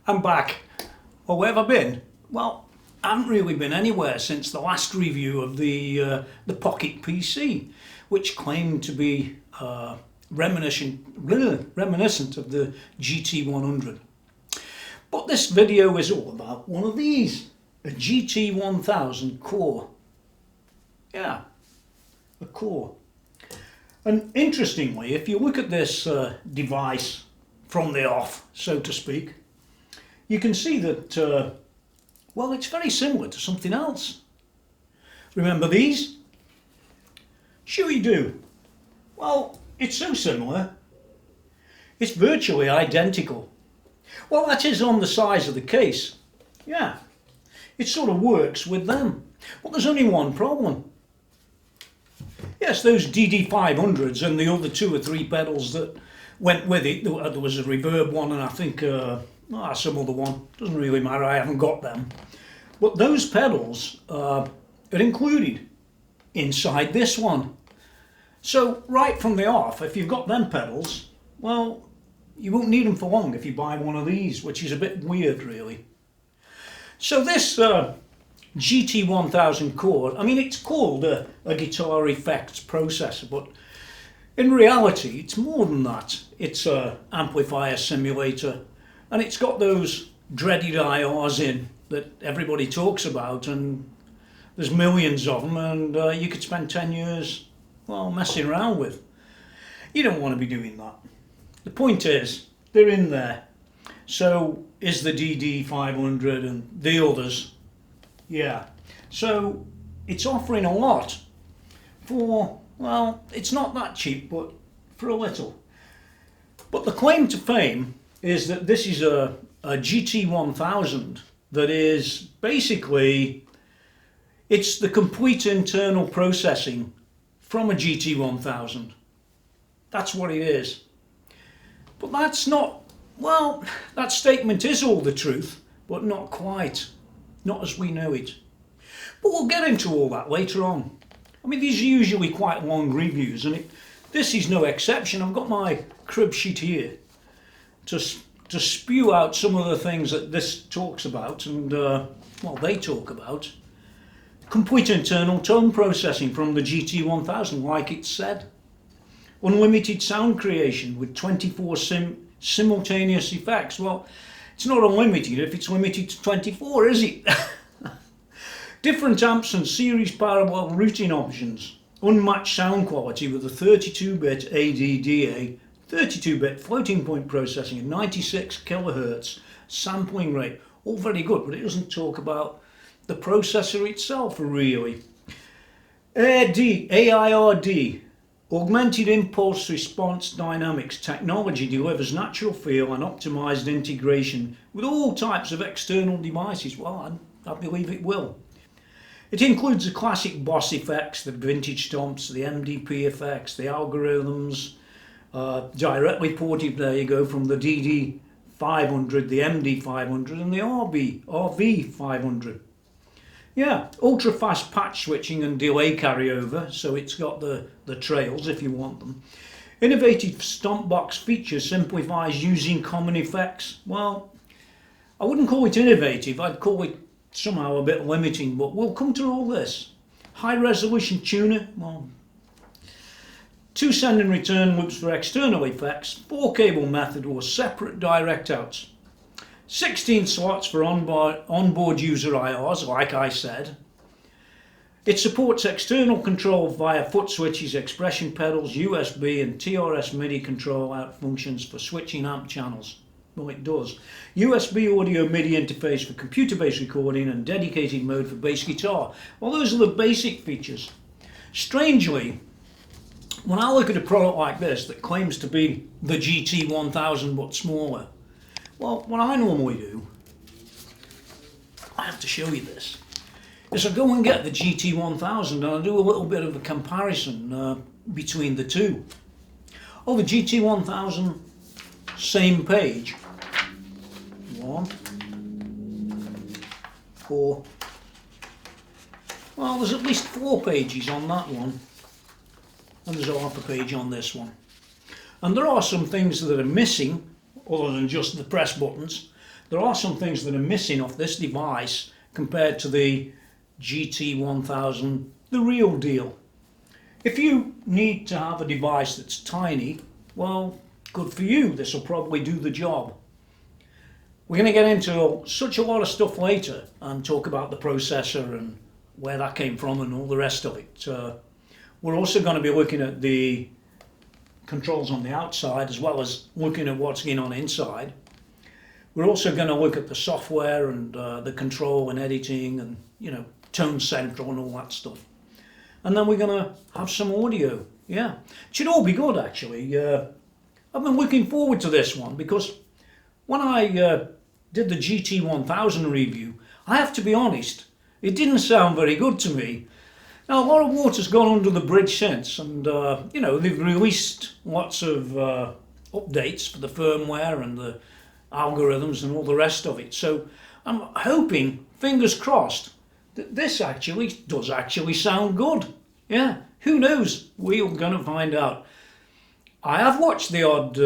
I'm back. Oh, where have I been? Well, I haven't really been anywhere since the last review of the Pocket PC, which claimed to be reminiscent of the GT-100. But this video is all about one of these, a GT-1000CORE. Yeah, a core. And interestingly, if you look at this device from the off, so to speak, you can see that, well, it's very similar to something else. Remember these? Sure you do. Well, it's so similar, it's virtually identical. Well, that is on the size of the case. Yeah, it sort of works with them. But there's only one problem. Yes, those DD500s and the other 2 or 3 pedals that went with it, there was a reverb one and I think some other one, doesn't really matter, I haven't got them. But those pedals are included inside this one. So right from the off, if you've got them pedals, well, you won't need them for long if you buy one of these, which is a bit weird really. So this GT-1000CORE, I mean, it's called a guitar effects processor, but in reality it's more than that. It's an amplifier simulator, and it's got those dreaded IRs in that everybody talks about, and there's millions of them, and you could spend 10 years, well, messing around with. You don't want to be doing that. The point is, they're in there. So is the DD500 and the others. Yeah. So it's offering a lot for, well, it's not that cheap, but for a little. But the claim to fame is that this is a GT1000 that is basically, it's the complete internal processing from a GT1000. That's what it is. But that's not, well, that statement is all the truth, but not quite. Not as we know it. But we'll get into all that later on. I mean, these are usually quite long reviews, and this is no exception. I've got my crib sheet here to spew out some of the things that this talks about, and, well, they talk about. Complete internal tone processing from the GT1000, like it said. Unlimited sound creation with 24 simultaneous effects. Well, it's not unlimited if it's limited to 24, is it? Different amps and series parallel routing options. Unmatched sound quality with a 32-bit ADDA, 32-bit floating point processing and 96 kHz sampling rate. All very good, but it doesn't talk about the processor itself really. AIRD, Augmented Impulse Response Dynamics technology, delivers natural feel and optimized integration with all types of external devices. Well, I believe it will. It includes the classic Boss effects, the vintage stomps, the MDP effects, the algorithms, directly ported, there you go, from the DD500, the MD500 and the RV500. Yeah, ultra fast patch switching and delay carryover, so it's got the trails if you want them. Innovative stomp box feature simplifies using common effects. Well, I wouldn't call it innovative, I'd call it somehow a bit limiting, but we'll come to all this. High resolution tuner, well, 2 send and return loops for external effects, 4 cable method or separate direct outs. 16 slots for onboard user IRs, like I said. It supports external control via foot switches, expression pedals, USB and TRS MIDI control out functions for switching amp channels. Well, it does. USB audio MIDI interface for computer-based recording and dedicated mode for bass guitar. Well, those are the basic features. Strangely, when I look at a product like this that claims to be the GT1000 but smaller, well, what I normally do, I have to show you this, is I go and get the GT1000 and I do a little bit of a comparison between the two. Oh, the GT1000, same page. 1, 4. Well, there's at least 4 pages on that one, and there's a half a page on this one. And there are some things that are missing, other than just the press buttons. there are some things that are missing off this device compared to the GT-1000, the real deal. If you need to have a device that's tiny, well, good for you, this will probably do the job. We're going to get into such a lot of stuff later and talk about the processor and where that came from and all the rest of it. We're also going to be looking at the controls on the outside as well as looking at what's going on inside. We're also going to look at the software and the control and editing and, you know, Tone Central and all that stuff. And then we're going to have some audio. Yeah, it should all be good actually. I've been looking forward to this one because when I did the GT-1000 review, I have to be honest, it didn't sound very good to me. Now, a lot of water's gone under the bridge since, and you know, they've released lots of updates for the firmware and the algorithms and all the rest of it. So I'm hoping, fingers crossed, that this actually does sound good. Yeah, who knows? We're going to find out. I have watched the odd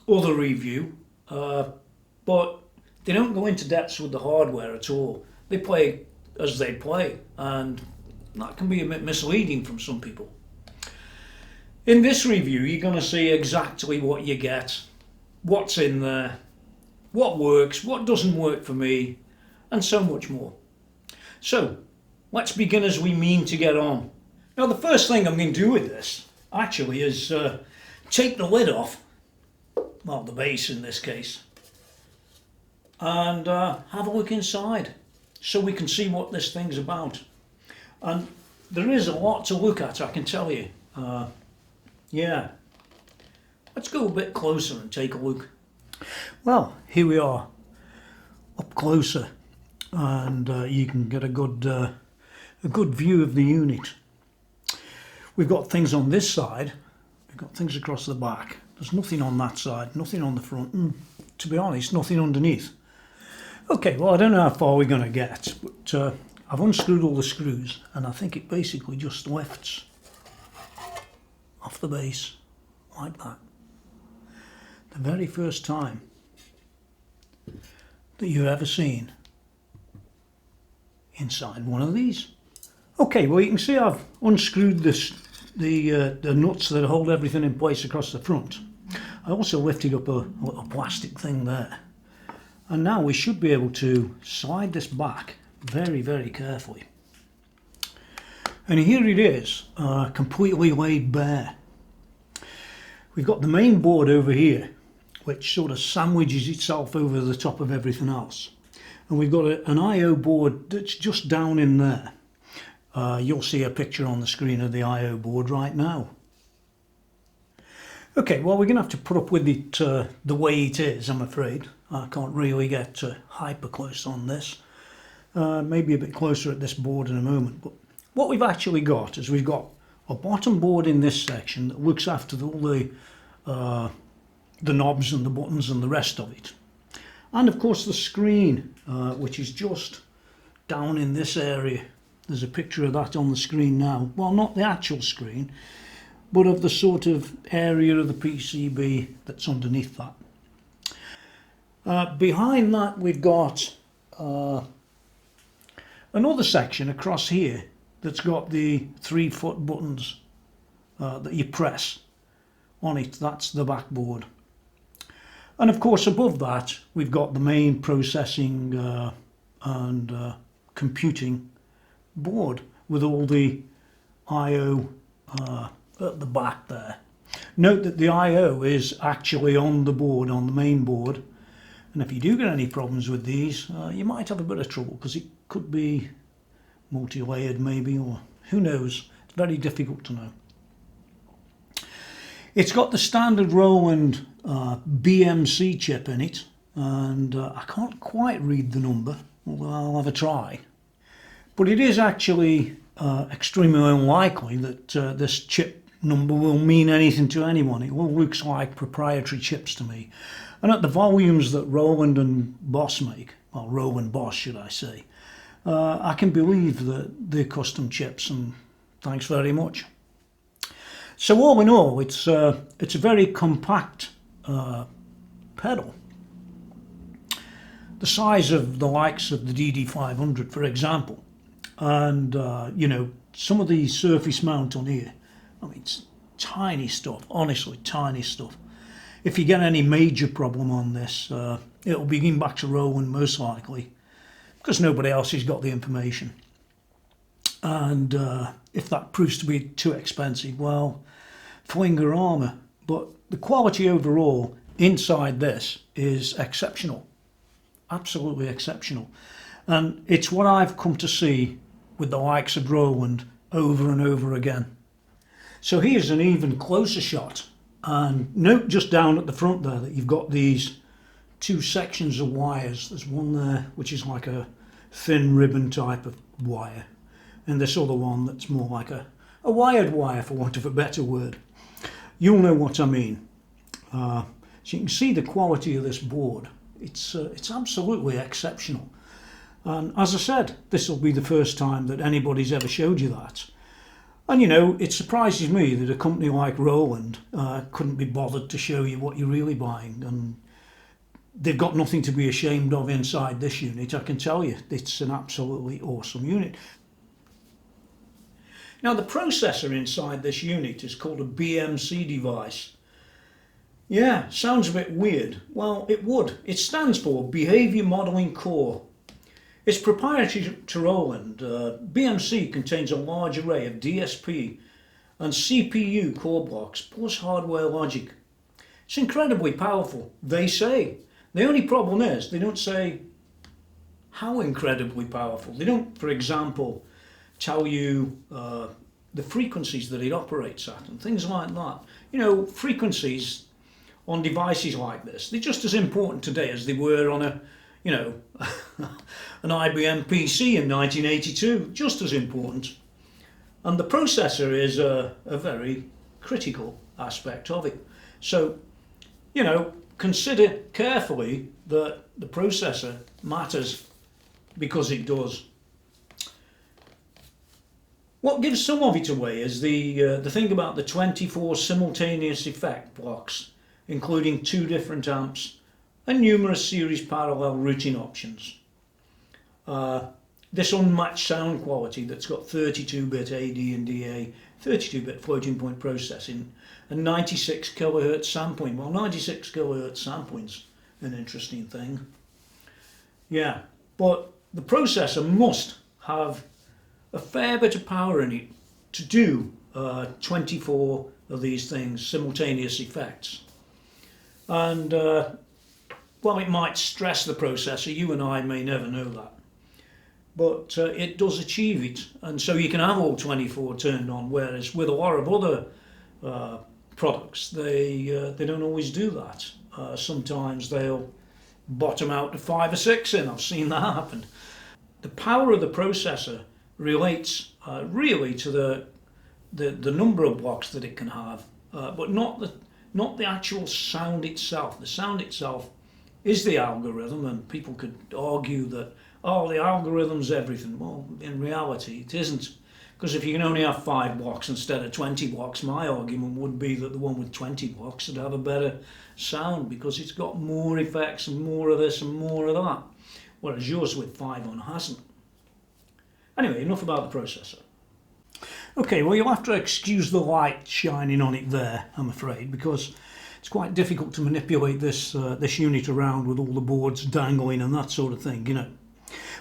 other review, but they don't go into depths with the hardware at all. They play as they play, and that can be a bit misleading from some people. In this review, you're going to see exactly what you get, what's in there, what works, what doesn't work for me, and so much more. So, let's begin as we mean to get on. Now, the first thing I'm going to do with this, actually, is take the lid off, well, the base in this case, and have a look inside so we can see what this thing's about. And there is a lot to look at, I can tell you. Yeah. Let's go a bit closer and take a look. Well, here we are, up closer, and you can get a good view of the unit. We've got things on this side, we've got things across the back. There's nothing on that side, nothing on the front, and to be honest, nothing underneath. Okay, well, I don't know how far we're going to get, but I've unscrewed all the screws, and I think it basically just lifts off the base like that. The very first time that you've ever seen inside one of these. Okay, well, you can see I've unscrewed the nuts that hold everything in place across the front. I also lifted up a little plastic thing there. And now we should be able to slide this back very, very carefully. And here it is, completely laid bare. We've got the main board over here, which sort of sandwiches itself over the top of everything else. And we've got an I/O board that's just down in there. You'll see a picture on the screen of the I/O board right now. Okay, well, we're going to have to put up with it the way it is, I'm afraid. I can't really get hyper close on this. Maybe a bit closer at this board in a moment. But what we've actually got is we've got a bottom board in this section that looks after all the knobs and the buttons and the rest of it. And of course the screen, which is just down in this area. There's a picture of that on the screen now. Well, not the actual screen, but of the sort of area of the PCB that's underneath that. Behind that we've got another section across here that's got the 3-foot buttons that you press on it. That's the backboard. And of course above that we've got the main processing and computing board with all the I/O at the back there. Note that the I/O is actually on the board, on the main board, and if you do get any problems with these, you might have a bit of trouble because it could be multi-layered maybe, or who knows. It's very difficult to know. It's got the standard Roland BMC chip in it, and I can't quite read the number, although I'll have a try. But it is actually extremely unlikely that this chip number will mean anything to anyone. It all looks like proprietary chips to me. And at the volumes that Roland and Boss make, well, Roland Boss should I say, I can believe that they're custom chips, and thanks very much. So all in all, it's a very compact pedal. the size of the likes of the DD500, for example. And, you know, some of the surface mount on here, I mean, it's tiny stuff, honestly, tiny stuff. If you get any major problem on this, it'll be going back to Roland most likely, because nobody else has got the information. And if that proves to be too expensive, well, fling your armour. But the quality overall inside this is exceptional, absolutely exceptional. And it's what I've come to see with the likes of Roland over and over again. So here's an even closer shot, and note just down at the front there that you've got these two sections of wires. There's one there which is like a thin ribbon type of wire, and this other one that's more like a wired wire, for want of a better word. You'll know what I mean. So you can see the quality of this board. It's absolutely exceptional. And as I said, this will be the first time that anybody's ever showed you that. And you know, it surprises me that a company like Roland couldn't be bothered to show you what you're really buying. And they've got nothing to be ashamed of inside this unit, I can tell you. It's an absolutely awesome unit. Now, the processor inside this unit is called a BMC device. Yeah, sounds a bit weird. Well, it would. It stands for Behavior Modeling Core. It's proprietary to Roland. BMC contains a large array of DSP and CPU core blocks plus hardware logic. It's incredibly powerful, they say. The only problem is they don't say how incredibly powerful. They don't, for example, tell you the frequencies that it operates at and things like that. You know, frequencies on devices like this, they're just as important today as they were on a, you know, an IBM PC in 1982, just as important. And the processor is a very critical aspect of it. So, you know, consider carefully that the processor matters, because it does. What gives some of it away is the thing about the 24 simultaneous effect blocks, including 2 different amps and numerous series parallel routing options. This unmatched sound quality that's got 32-bit AD and DA, 32-bit floating point processing, and 96 kHz sampling. Well, 96 kHz sampling's an interesting thing. Yeah, but the processor must have a fair bit of power in it to do 24 of these things, simultaneous effects. And well, it might stress the processor. You and I may never know that. But it does achieve it, and so you can have all 24 turned on, whereas with a lot of other products, they don't always do that. Sometimes they'll bottom out to 5 or 6 in. I've seen that happen. The power of the processor relates really to the number of blocks that it can have, but not the actual sound itself. The sound itself is the algorithm, and people could argue that, oh, the algorithm's everything. Well, in reality, it isn't. Because if you can only have 5 blocks instead of 20 blocks, my argument would be that the one with 20 blocks would have a better sound, because it's got more effects and more of this and more of that, whereas yours with 5 on hasn't. Anyway, enough about the processor. Okay, well, you'll have to excuse the light shining on it there, I'm afraid, because it's quite difficult to manipulate this unit around with all the boards dangling and that sort of thing, you know.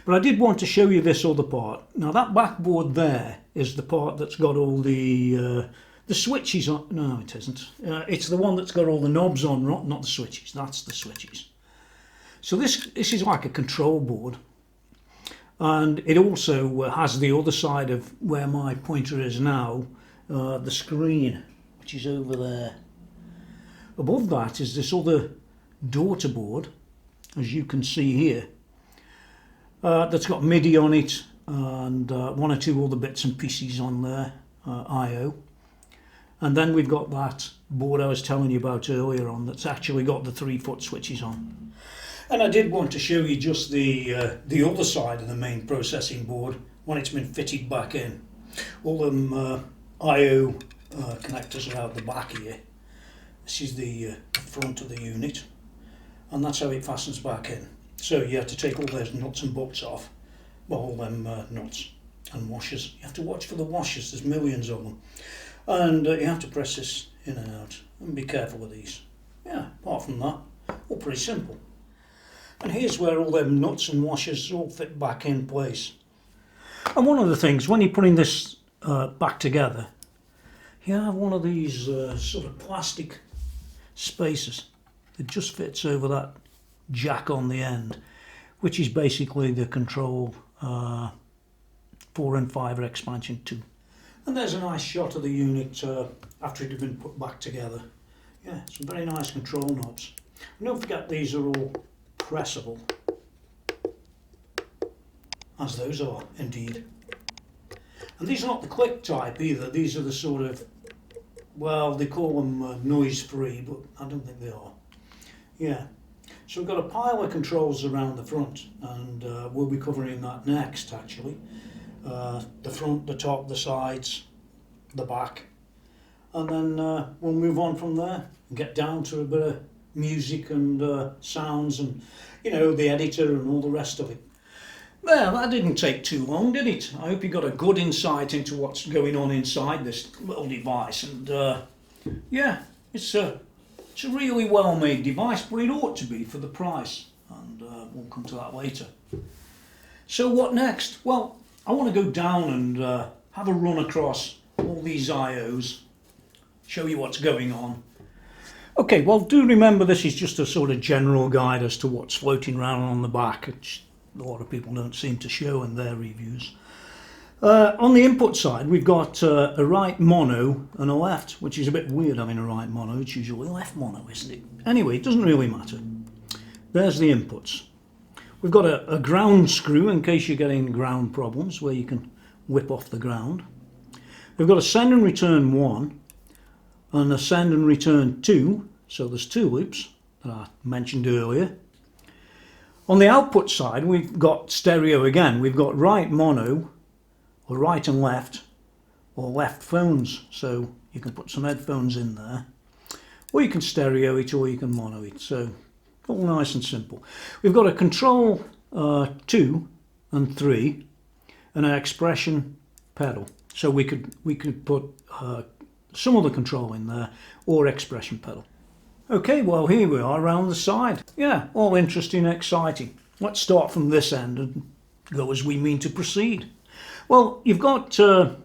But I did want to show you this other part. Now, that backboard there is the part that's got all the switches on. No, it isn't. It's the one that's got all the knobs on, not the switches. That's the switches. So this is like a control board. And it also has the other side of where my pointer is now, the screen, which is over there. Above that is this other daughter board, as you can see here, that's got MIDI on it and 1 or 2 other bits and pieces on there, I/O. And then we've got that board I was telling you about earlier on that's actually got the 3-foot switches on. And I did want to show you just the other side of the main processing board when it's been fitted back in. All them I/O connectors are out the back here. This is the front of the unit, and that's how it fastens back in. So you have to take all those nuts and bolts off. Well, all them nuts and washers. You have to watch for the washers, there's millions of them. And you have to press this in and out, and be careful with these. Yeah, apart from that, all pretty simple. And here's where all them nuts and washers all fit back in place. And one of the things, when you're putting this back together, you have one of these sort of plastic spacers that just fits over that jack on the end, which is basically the control 4 and 5 expansion 2. And there's a nice shot of the unit after it had been put back together. Yeah, some very nice control knobs. And don't forget these are all pressable, as those are indeed. And these are not the click type either, these are the sort of, well, they call them noise free, but I don't think they are. Yeah, so we've got a pile of controls around the front, and we'll be covering that next actually. The front, the top, the sides, the back, and then we'll move on from there and get down to a bit of music and sounds and, you know, the editor and all the rest of it. Well, that didn't take too long, did it? I hope you got a good insight into what's going on inside this little device, and yeah, it's a really well made device, but it ought to be for the price, and we'll come to that later. So what next? Well, I want to go down and have a run across all these IOs, show you what's going on. Okay, well, do remember this is just a sort of general guide as to what's floating around on the back, which a lot of people don't seem to show in their reviews. On the input side, we've got a right mono and a left, which is a bit weird having a right mono. It's usually left mono, isn't it? Anyway, it doesn't really matter. There's the inputs. We've got a ground screw in case you're getting ground problems, where you can whip off the ground. We've got a send and return 1 and a send and return 2, so there's 2 loops that I mentioned earlier. On the output side, we've got stereo again. We've got right mono, or right and left, or left phones, so you can put some headphones in there, or you can stereo it, or you can mono it, so all nice and simple. We've got a control 2 and 3 and an expression pedal, so we could put some other control in there, or expression pedal. Okay, well, here we are around the side. Yeah, all interesting and exciting. Let's start from this end and go as we mean to proceed. Well, you've got a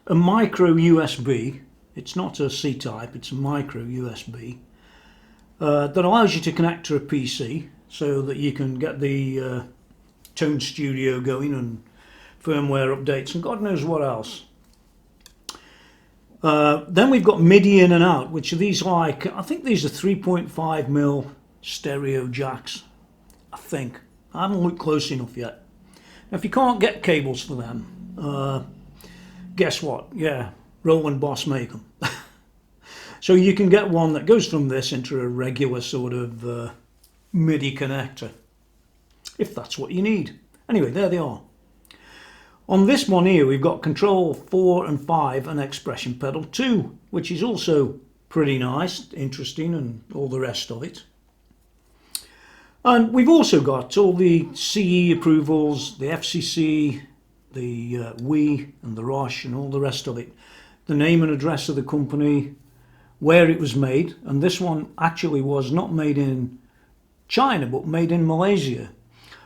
micro USB. It's not a C-type, it's a micro USB that allows you to connect to a PC so that you can get the Tone Studio going and firmware updates and God knows what else. Then we've got MIDI in and out, which are these, like, I think these are 3.5mm stereo jacks, I think. I haven't looked close enough yet. Now, if you can't get cables for them, guess what? Yeah, Roland Boss make them. So you can get one that goes from this into a regular sort of MIDI connector, if that's what you need. Anyway, there they are. On this one here, we've got control 4 and 5 and expression pedal 2, which is also pretty nice, interesting, and all the rest of it. And we've also got all the CE approvals, the FCC, the WE and the ROSH and all the rest of it. The name and address of the company, where it was made, and this one actually was not made in China but made in Malaysia.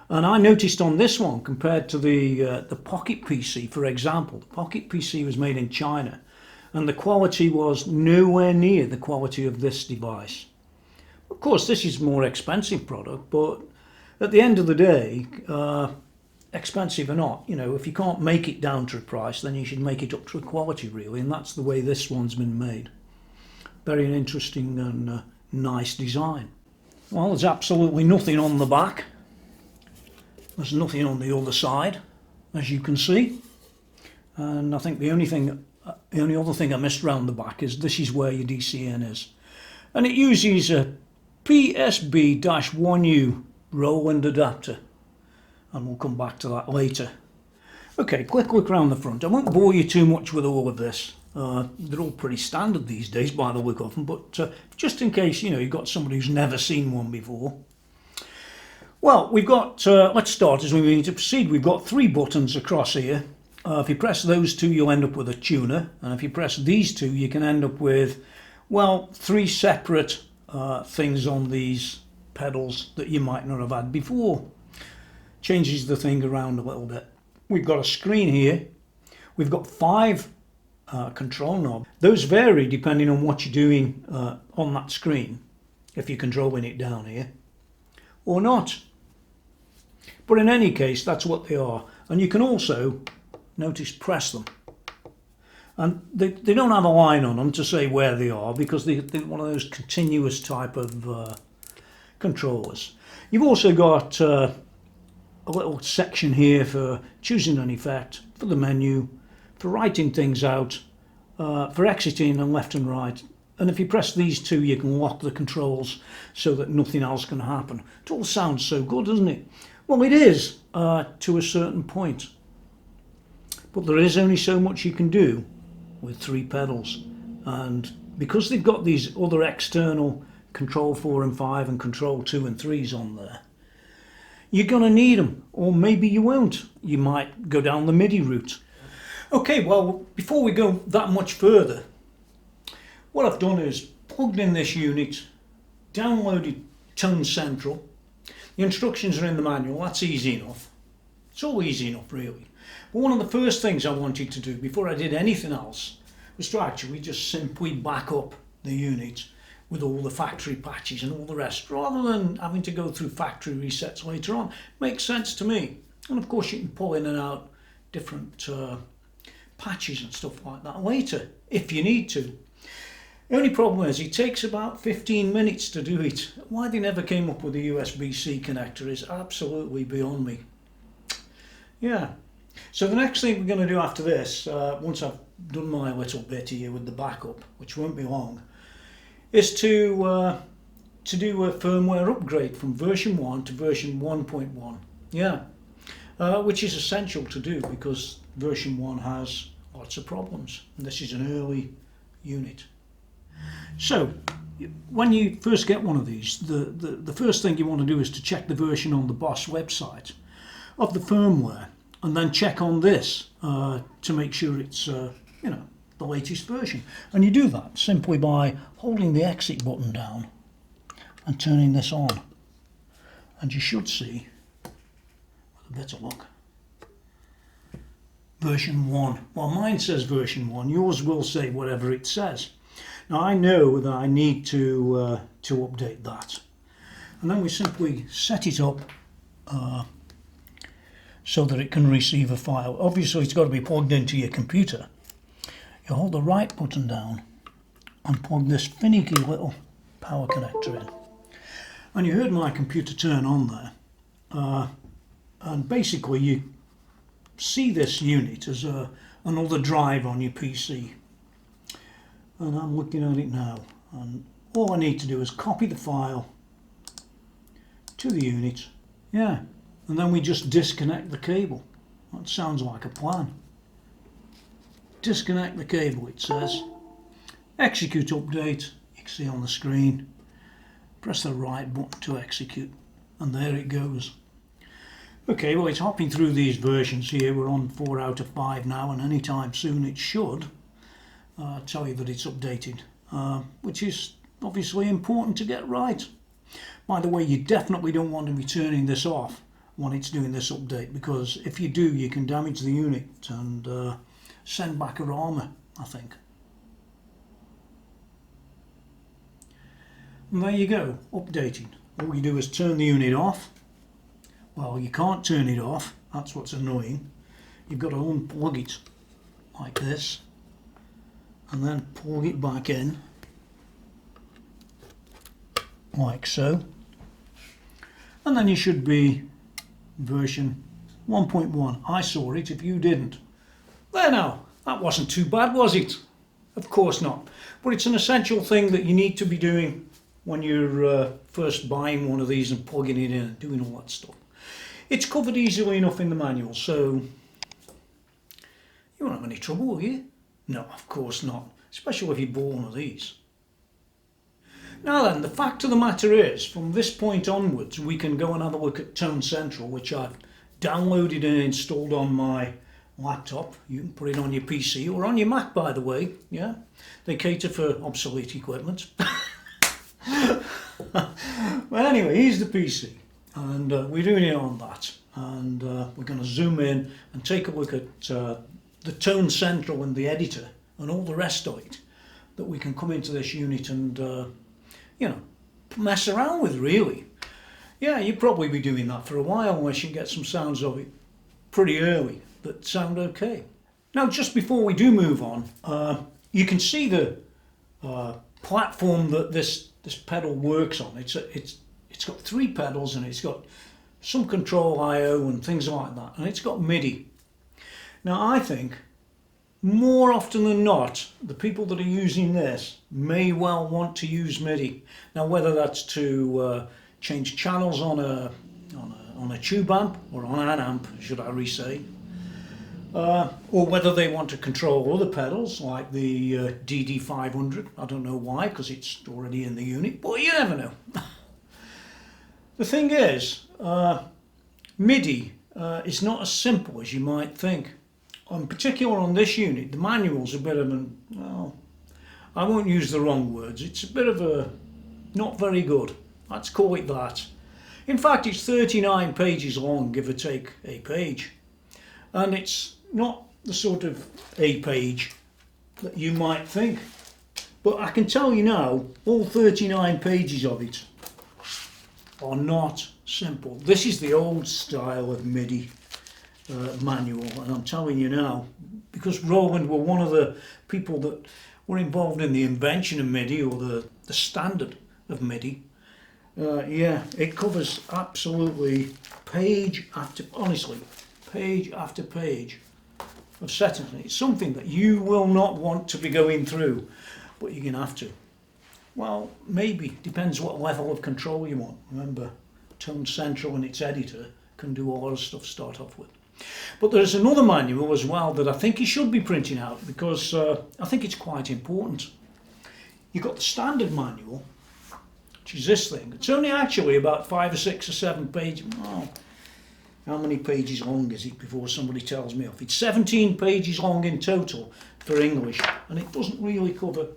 And I noticed on this one, compared to the Pocket PC, for example, the Pocket PC was made in China and the quality was nowhere near the quality of this device. Of course, this is a more expensive product, but at the end of the day, expensive or not, you know, if you can't make it down to a price, then you should make it up to a quality, really, and that's the way this one's been made. Very interesting and nice design. Well, there's absolutely nothing on the back. There's nothing on the other side, as you can see. And I think the only other thing I missed around the back is this is where your DCN is. And it uses a PSB-1U Roland adapter. And we'll come back to that later. Okay, quick look around the front. I won't bore you too much with all of this. They're all pretty standard these days by the look of them, but just in case, you know, you've got somebody who's never seen one before. Well, we've got, let's start as we need to proceed. We've got 3 buttons across here. If you press those 2, you'll end up with a tuner. And if you press these 2, you can end up with, well, 3 separate things on these pedals that you might not have had before. Changes the thing around a little bit. We've got a screen here. We've got 5 control knobs. Those vary depending on what you're doing on that screen, if you're controlling it down here or not. But in any case, that's what they are. And you can also, notice, press them. And they don't have a line on them to say where they are, because they're one of those continuous type of controllers. You've also got a little section here for choosing an effect, for the menu, for writing things out, for exiting and left and right. And if you press these 2, you can lock the controls so that nothing else can happen. It all sounds so good, doesn't it? Well, it is to a certain point. But there is only so much you can do with 3 pedals. And because they've got these other external control 4 and 5 and control 2 and 3s on there, you're going to need them, or maybe you won't. You might go down the MIDI route. Okay, well, before we go that much further, what I've done is plugged in this unit, downloaded Tone Central. The instructions are in the manual. That's easy enough. It's all easy enough, really. But one of the first things I wanted to do before I did anything else was to actually just simply back up the unit with all the factory patches and all the rest, rather than having to go through factory resets later on. Makes sense to me. And of course you can pull in and out different patches and stuff like that later if you need to. The only problem is it takes about 15 minutes to do it. Why they never came up with a USB-C connector is absolutely beyond me. Yeah. So the next thing we're going to do after this, once I've done my little bit here with the backup, which won't be long, is to do a firmware upgrade from version 1 to version 1.1. Yeah. Which is essential to do because version 1 has lots of problems. And this is an early unit. So, when you first get one of these, the first thing you want to do is to check the version on the Boss website of the firmware, and then check on this to make sure it's the latest version. And you do that simply by holding the exit button down and turning this on, and you should see, with a better look, version 1. Well, mine says version 1, yours will say whatever it says. Now I know that I need to update that, and then we simply set it up so that it can receive a file. Obviously it's got to be plugged into your computer. You hold the right button down and plug this finicky little power connector in, and you heard my computer turn on there, and basically you see this unit as another drive on your PC. And I'm looking at it now, and all I need to do is copy the file to the unit, yeah, and then we just disconnect the cable. That sounds like a plan. Disconnect the cable, it says. Execute update, you can see on the screen. Press the right button to execute, and there it goes. Okay, well, it's hopping through these versions here. We're on 4 out of 5 now, and anytime soon it should tell you that it's updated, which is obviously important to get right. By the way, you definitely don't want to be turning this off when it's doing this update, because if you do, you can damage the unit and send back her armour, I think. And there you go, updating. All you do is turn the unit off. Well, you can't turn it off, that's what's annoying. You've got to unplug it like this, and then plug it back in like so, and then you should be version 1.1. I saw it if you didn't. There now, that wasn't too bad, was it? Of course not, but it's an essential thing that you need to be doing when you're first buying one of these and plugging it in and doing all that stuff. It's covered easily enough in the manual, so you won't have any trouble, will you? No, of course not, especially if you bought one of these. Now then, the fact of the matter is, from this point onwards, we can go and have a look at Tone Central, which I've downloaded and installed on my laptop. You can put it on your PC or on your Mac, by the way. Yeah, they cater for obsolete equipment. Well, anyway, here's the PC, and we're doing it on that, and we're going to zoom in and take a look at the Tone Central and the editor and all the rest of it that we can come into this unit and you know, mess around with, really. Yeah, you'll probably be doing that for a while unless you get some sounds of it pretty early that sound okay. Now, just before we do move on, you can see the platform that this pedal works on. It's got 3 pedals, and it's got some control I/O and things like that, and it's got MIDI. Now, I think more often than not, the people that are using this may well want to use MIDI. Now, whether that's to change channels on a tube amp, or on an amp, should I re-say, or whether they want to control other pedals like the DD500. I don't know why, because it's already in the unit, but you never know. The thing is, MIDI is not as simple as you might think. In particular on this unit, the manual's a bit of an, well, I won't use the wrong words, it's a bit of a not very good. Let's call it that. In fact, it's 39 pages long, give or take a page. And it's not the sort of a page that you might think. But I can tell you now, all 39 pages of it are not simple. This is the old style of MIDI manual, and I'm telling you now, because Roland were one of the people that were involved in the invention of MIDI, or the standard of MIDI. Yeah, it covers absolutely page after, honestly, page after page of settings. It's something that you will not want to be going through, but you're going to have to. Well, maybe, depends what level of control you want. Remember, Tone Central and its editor can do a lot of stuff to start off with. But there's another manual as well that I think you should be printing out, because I think it's quite important. You've got the standard manual, which is this thing. It's only actually about 5 or 6 or 7 pages. Oh, how many pages long is it before somebody tells me off? It's 17 pages long in total for English, and it doesn't really cover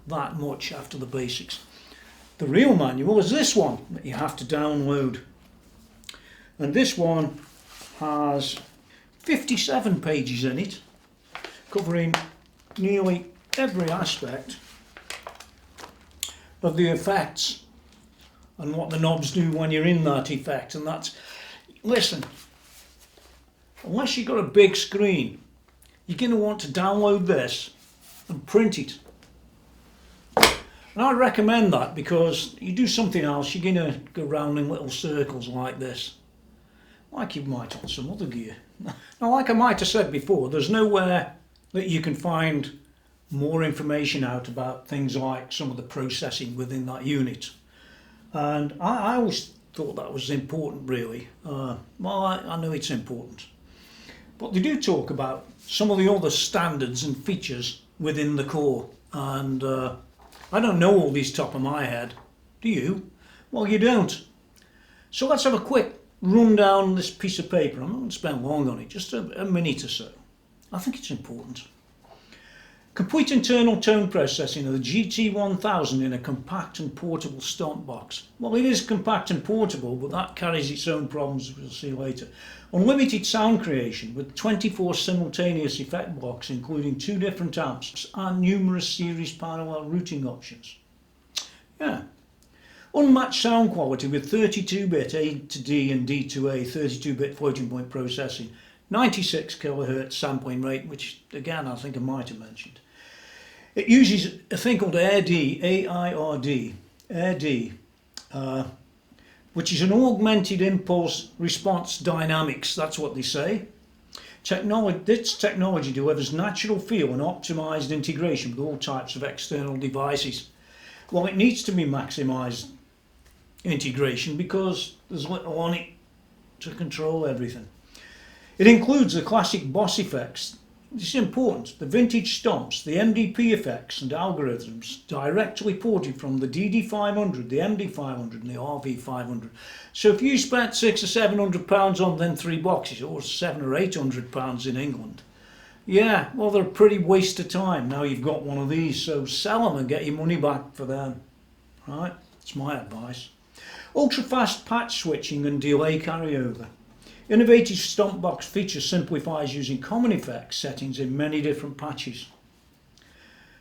that much after the basics. The real manual is this one that you have to download, and this one has 57 pages in it, covering nearly every aspect of the effects and what the knobs do when you're in that effect. And that's, listen, unless you've got a big screen, you're going to want to download this and print it. And I recommend that, because you do something else, you're going to go round in little circles like this, like you might on some other gear. Now, like I might have said before, there's nowhere that you can find more information out about things like some of the processing within that unit. And I always thought that was important, really. Well, I know it's important. But they do talk about some of the other standards and features within the core. And I don't know all these top of my head. Do you? Well, you don't. So let's have a quick run down this piece of paper. I'm not going to spend long on it, just a minute or so. I think it's important. Complete internal tone processing of the GT-1000 in a compact and portable stomp box. Well, it is compact and portable, but that carries its own problems, we'll see later. Unlimited sound creation with 24 simultaneous effect blocks, including 2 different amps and numerous series parallel routing options. Yeah. Unmatched sound quality with 32-bit A to D and D to A 32-bit floating point processing, 96 kHz sampling rate, which again I think I might have mentioned. It uses a thing called AIRD, A-I-R-D, AIRD, which is an augmented impulse response dynamics, that's what they say. This technology delivers natural feel and optimized integration with all types of external devices. Well, it needs to be maximized integration because there's little on it to control everything. It includes the classic boss effects this is important, the vintage stomps, the MDP effects and algorithms directly ported from the DD500, the MD500 and the RV500. So if you spent £600 or £700 on them 3 boxes, or £700 or £800 in England, yeah, well, they're a pretty waste of time. Now you've got one of these, so sell them and get your money back for them. Right? That's my advice. Ultra fast patch switching and delay carryover. Innovative stomp box feature simplifies using common effects settings in many different patches.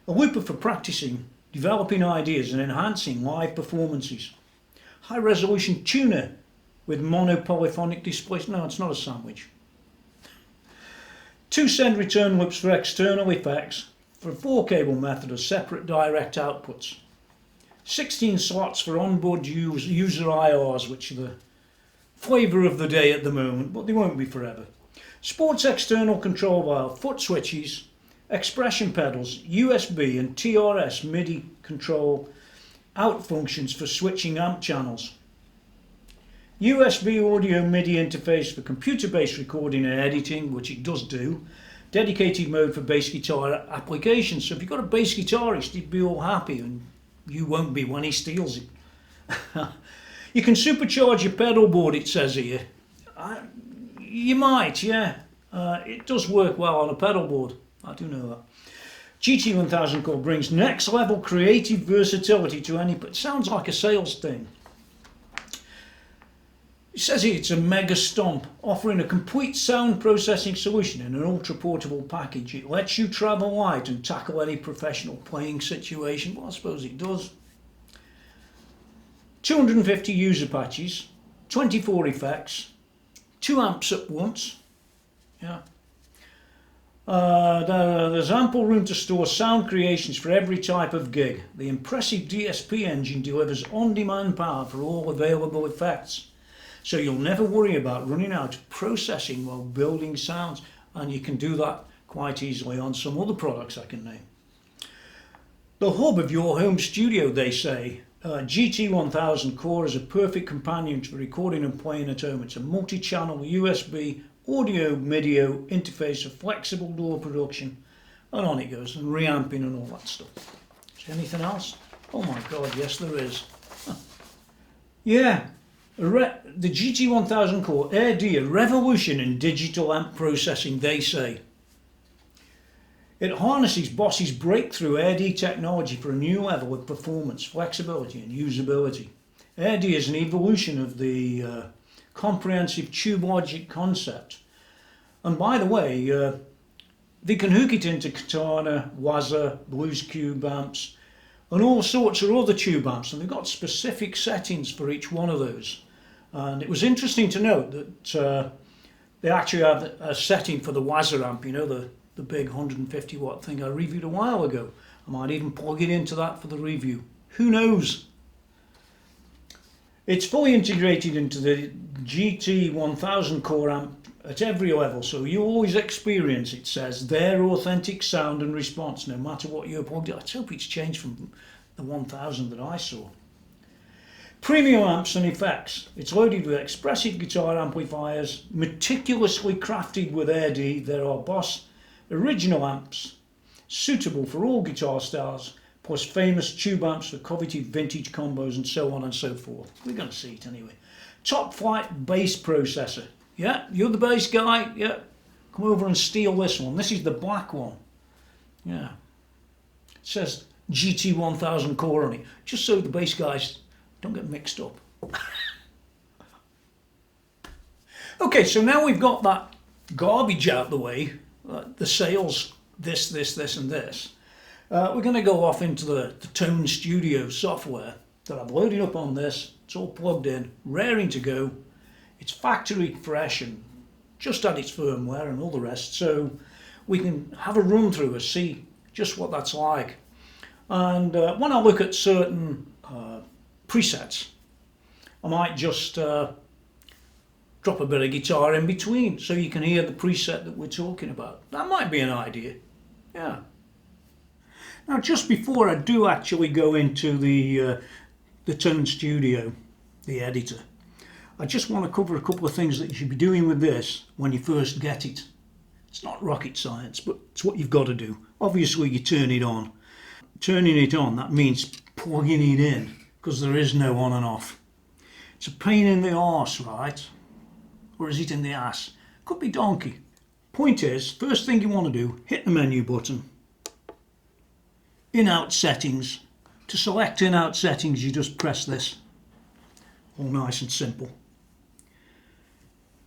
A looper for practicing, developing ideas and enhancing live performances. High resolution tuner with monopolyphonic displays. No, it's not a sandwich. 2 send return loops for external effects for a 4-cable method of separate direct outputs. 16 slots for onboard user IRs, which are the flavour of the day at the moment, but they won't be forever. Sports external control via foot switches, expression pedals, USB and TRS MIDI control out functions for switching amp channels. USB audio MIDI interface for computer-based recording and editing, which it does do. Dedicated mode for bass guitar applications. So if you've got a bass guitarist, he'd be all happy, and you won't be when he steals it. You can supercharge your pedal board, it says here. You might, yeah. It does work well on a pedal board. I do know that. GT-1000CORE brings next level creative versatility to any... It sounds like a sales thing. It says here it's a mega stomp, offering a complete sound processing solution in an ultra portable package. It lets you travel light and tackle any professional playing situation. Well, I suppose it does. 250 user patches, 24 effects, 2 amps at once. Yeah. There's ample room to store sound creations for every type of gig. The impressive DSP engine delivers on-demand power for all available effects. So you'll never worry about running out of processing while building sounds, and you can do that quite easily on some other products I can name. The hub of your home studio, they say. GT-1000CORE is a perfect companion to recording and playing at home. It's a multi-channel USB audio MIDI interface for flexible door production, and on it goes, and reamping and all that stuff. Is there anything else? Oh my god, yes there is. Yeah. The GT-1000CORE AirD, a revolution in digital amp processing, they say. It harnesses Boss's breakthrough AirD technology for a new level of performance, flexibility and usability. AirD is an evolution of the comprehensive tube logic concept. And by the way, they can hook it into Katana, Waza, Blues Cube amps and all sorts of other tube amps, and they've got specific settings for each one of those. And it was interesting to note that they actually have a setting for the Waza amp, you know, the big 150 watt thing I reviewed a while ago. I might even plug it into that for the review. Who knows? It's fully integrated into the GT-1000CORE amp at every level, so you always experience, it says, their authentic sound and response, no matter what you're plugged in. Let's hope it's changed from the 1000 that I saw. Premium amps and effects. It's loaded with expressive guitar amplifiers, meticulously crafted with AirD. There are Boss original amps, suitable for all guitar styles, plus famous tube amps for coveted vintage combos and so on and so forth. We're going to see it anyway. Top flight bass processor. Yeah, you're the bass guy. Yeah, come over and steal this one. This is the black one. Yeah. It says GT-1000CORE on it, just so the bass guys don't get mixed up. Okay, so now we've got that garbage out the way, the sales, this and this. We're going to go off into the Tone Studio software that I've loaded up on this. It's all plugged in, raring to go. It's factory fresh and just had its firmware and all the rest, so we can have a run through and see just what that's like. And when I look at certain presets, I might just drop a bit of guitar in between so you can hear the preset that we're talking about. That might be an idea. Yeah. Now, just before I do actually go into the Tone Studio, the editor, I just want to cover a couple of things that you should be doing with this when you first get it. It's not rocket science, but it's what you've got to do. Obviously you turn it on. Turning it on, that means plugging it in, because there is no on and off. It's a pain in the arse, right? Or is it in the ass? Could be donkey. Point is, first thing you want to do, hit the menu button. In-out settings. To select in-out settings, you just press this. All nice and simple.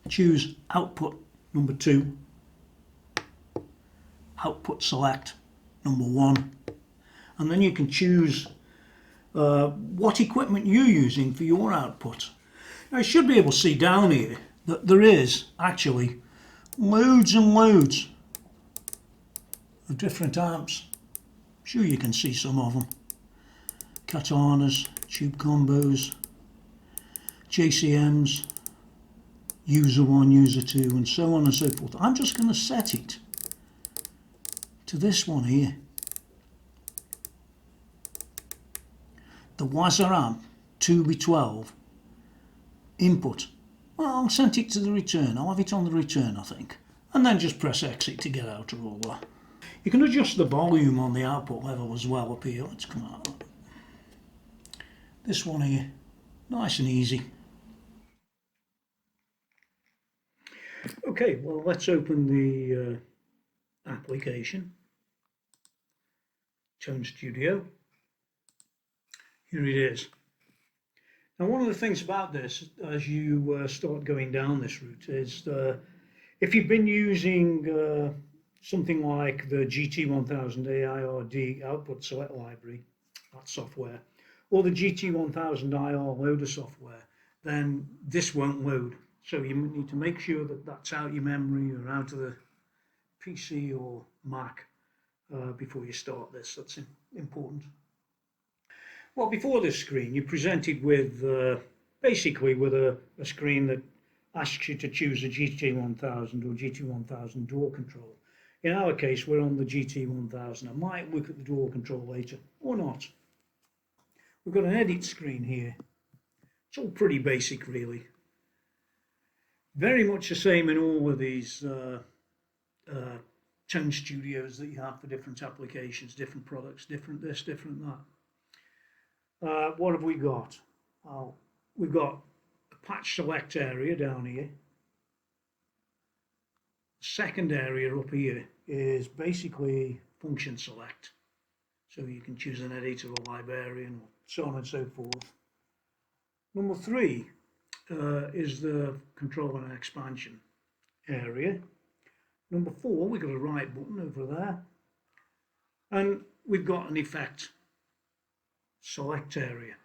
Choose output number 2. Output select number 1. And then you can choose what equipment you're using for your output. Now you should be able to see down here that there is actually loads and loads of different amps. Sure, you can see some of them. Katanas, tube combos, JCMs, user 1, user 2, and so on and so forth. I'm just going to set it to this one here. The Wazza amp 2B12 input. Well, I'll set it to the return. I'll have it on the return, I think. And then just press exit to get out of all that. You can adjust the volume on the output level as well up here. Let's come out. This one here, nice and easy. Okay, well, let's open the application. Tone Studio. Here it is. Now, one of the things about this, as you start going down this route, is if you've been using something like the GT-1000 AIRD output select library, that software, or the GT-1000 IR loader software, then this won't load. So you need to make sure that that's out your memory or out of the PC or Mac before you start this. That's important. Well, before this screen, you're presented with basically with a screen that asks you to choose a GT-1000 or GT-1000 door control. In our case, we're on the GT-1000. I might look at the door control later, or not. We've got an edit screen here. It's all pretty basic, really. Very much the same in all of these Tone Studios that you have for different applications, different products, different this, different that. What have we got? Well, we've got a patch select area down here. The second area up here is basically function select. So you can choose an editor or librarian or so on and so forth. Number 3 is the control and expansion area. Number 4, we've got a right button over there. And we've got an effect select area,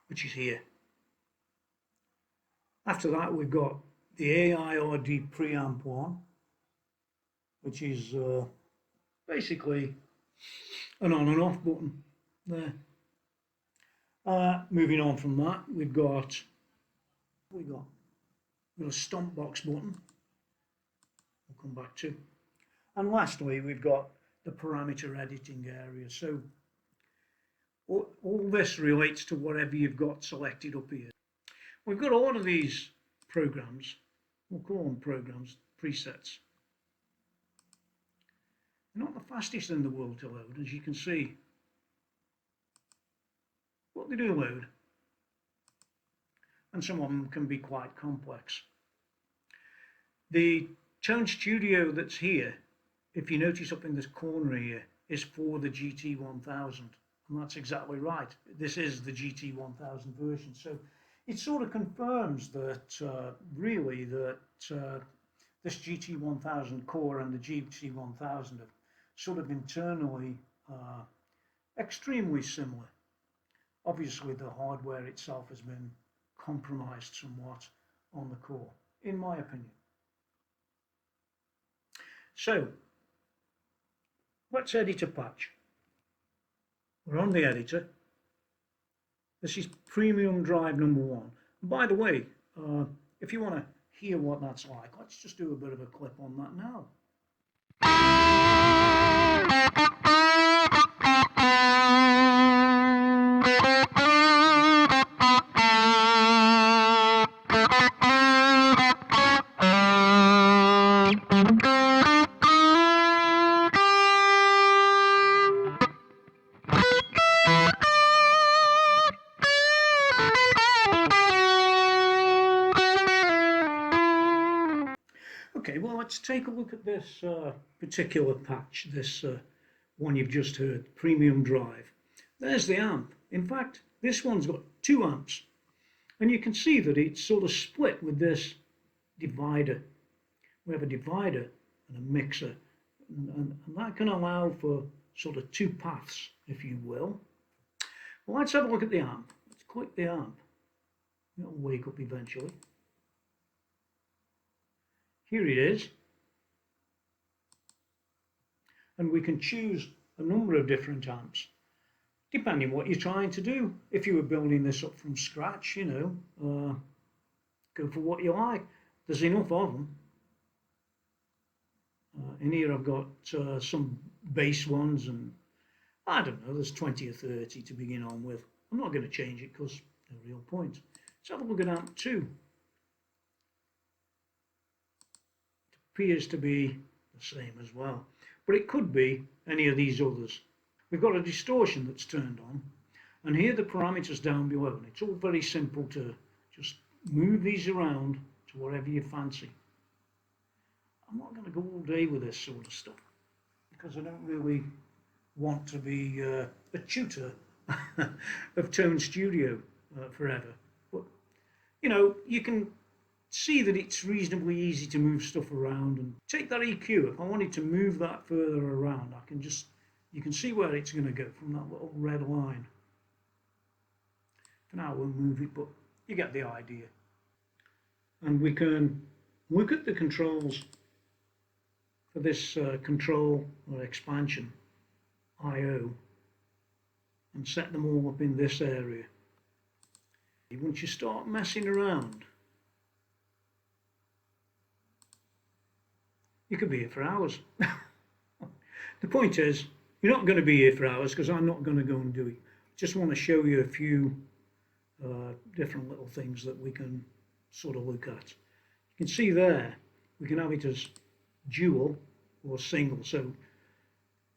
which is here. After that, we've got the AIRD preamp one, which is basically an on and off button there. Moving on from that, we've got a stomp box button we'll come back to, and lastly we've got the parameter editing area. So all this relates to whatever you've got selected up here. We've got a lot of these programs, we'll call them programs, presets. They're not the fastest in the world to load, as you can see. But they do load, and some of them can be quite complex. The Tone Studio that's here, if you notice up in this corner here, is for the GT-1000, and that's exactly right. This is the GT-1000 version, so it sort of confirms that really that this GT-1000CORE and the GT-1000 are sort of internally extremely similar. Obviously the hardware itself has been compromised somewhat on the core, in my opinion. So let's edit a patch. We're on the editor. This is premium drive number 1. And by the way, if you want to hear what that's like, let's just do a bit of a clip on that now. Okay, well, let's take a look at this particular patch, this one you've just heard, Premium Drive. There's the amp. In fact, this one's got 2 amps, and you can see that it's sort of split with this divider. We have a divider and a mixer, and that can allow for sort of 2 paths, if you will. Well, let's have a look at the amp. Let's click the amp. It'll wake up eventually. Here it is. And we can choose a number of different amps, depending what you're trying to do. If you were building this up from scratch, you know, go for what you like. There's enough of them. In here I've got some bass ones, and I don't know, there's 20 or 30 to begin on with. I'm not going to change it because no real point. Let's have a look at amp 2. It appears to be the same as well, but it could be any of these others. We've got a distortion that's turned on, and here are the parameters down below, and it's all very simple to just move these around to whatever you fancy. I'm not going to go all day with this sort of stuff because I don't really want to be a tutor of Tone Studio forever. But you know, you can see that it's reasonably easy to move stuff around, and take that EQ. If I wanted to move that further around, I can just, you can see where it's going to go from that little red line. For now I won't move it, but you get the idea. And we can look at the controls for this control or expansion I/O and set them all up in this area. Once you start messing around, you could be here for hours. The point is, you're not going to be here for hours because I'm not going to go and do it. Just want to show you a few different little things that we can sort of look at. You can see there, we can have it as dual or single. So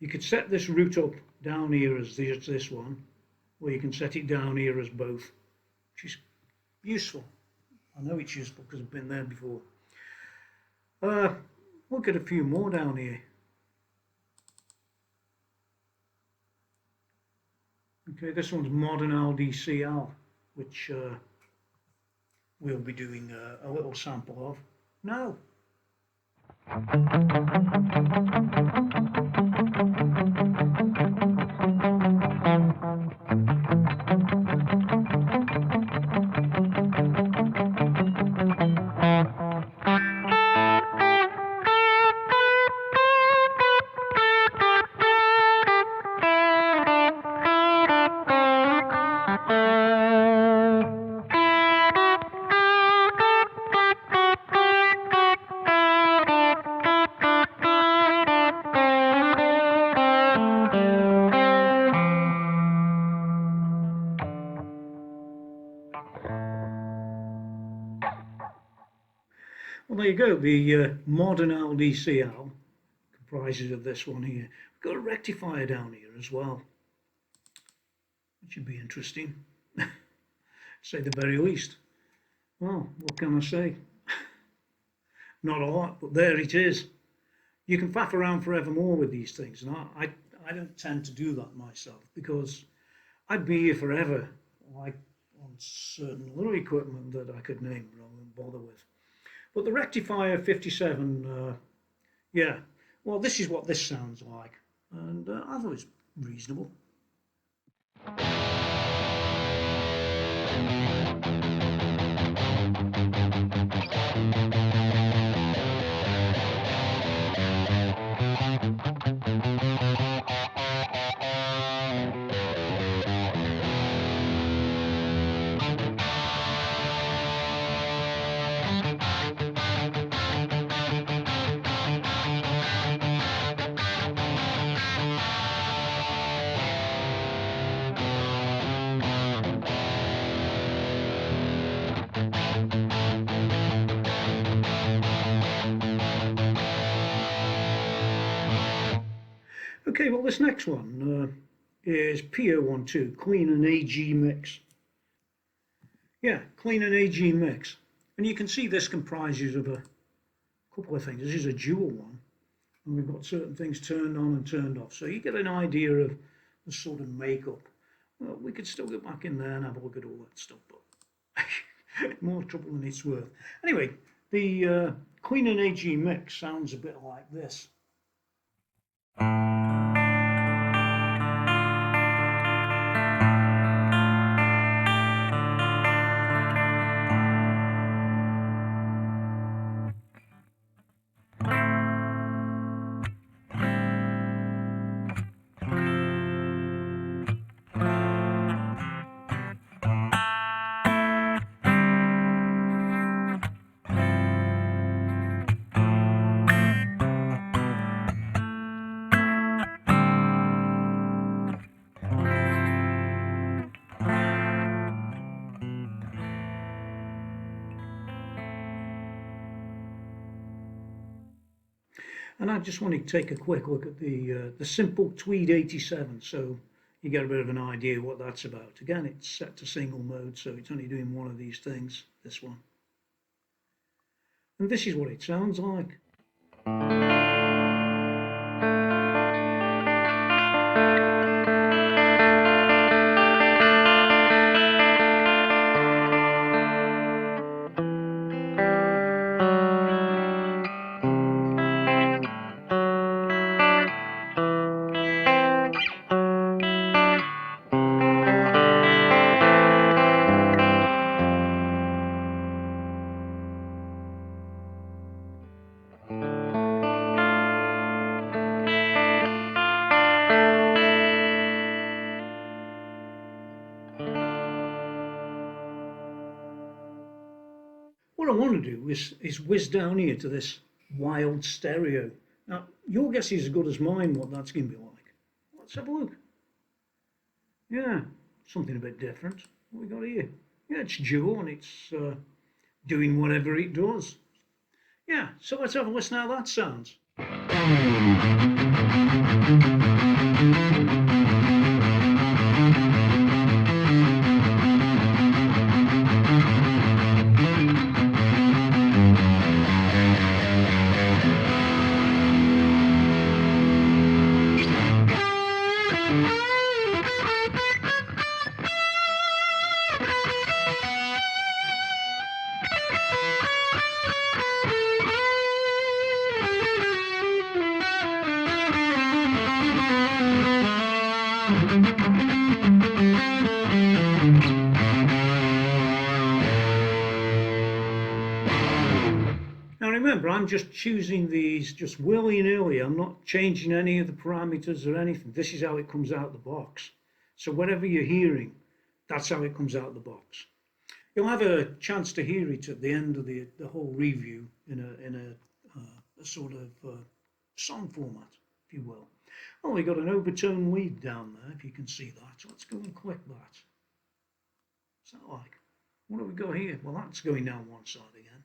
you could set this root up down here as this one, or you can set it down here as both, which is useful. I know it's useful because I've been there before. Look at a few more down here. Okay, this one's modern LDCL, which we'll be doing a little sample of now. Well, there you go, the modern LDCL comprises of this one here. We've got a rectifier down here as well, which should be interesting, to say the very least. Well, what can I say? Not a lot, but there it is. You can faff around forevermore with these things, and I don't tend to do that myself because I'd be here forever, like on certain other equipment that I could name rather than bother with. But the rectifier 57, yeah, well, this is what this sounds like, and I thought it was reasonable. Okay, well, this next one is P012, Clean and AG Mix. Yeah, Clean and AG Mix. And you can see this comprises of a couple of things. This is a dual one, and we've got certain things turned on and turned off, so you get an idea of the sort of makeup. Well, we could still get back in there and have a look at all that stuff, but more trouble than it's worth. Anyway, the Queen and AG mix sounds a bit like this. And I just want to take a quick look at the simple Tweed 87, so you get a bit of an idea what that's about. Again, it's set to single mode, so it's only doing one of these things, this one. And this is what it sounds like. What I want to do is whiz down here to this wild stereo. Now, your guess is as good as mine what that's going to be like. Let's have a look. Yeah, something a bit different. What we got here? Yeah, it's dual and it's doing whatever it does. Yeah, so let's have a listen how that sounds. Now remember, I'm just choosing these just willy-nilly. I'm not changing any of the parameters or anything. This is how it comes out of the box. So whatever you're hearing, that's how it comes out of the box. You'll have a chance to hear it at the end of the whole review in a sort of song format, if you will. Oh, we got an overtone lead down there, if you can see that. So let's go and click that. What's that like? What have we got here? Well, that's going down one side again.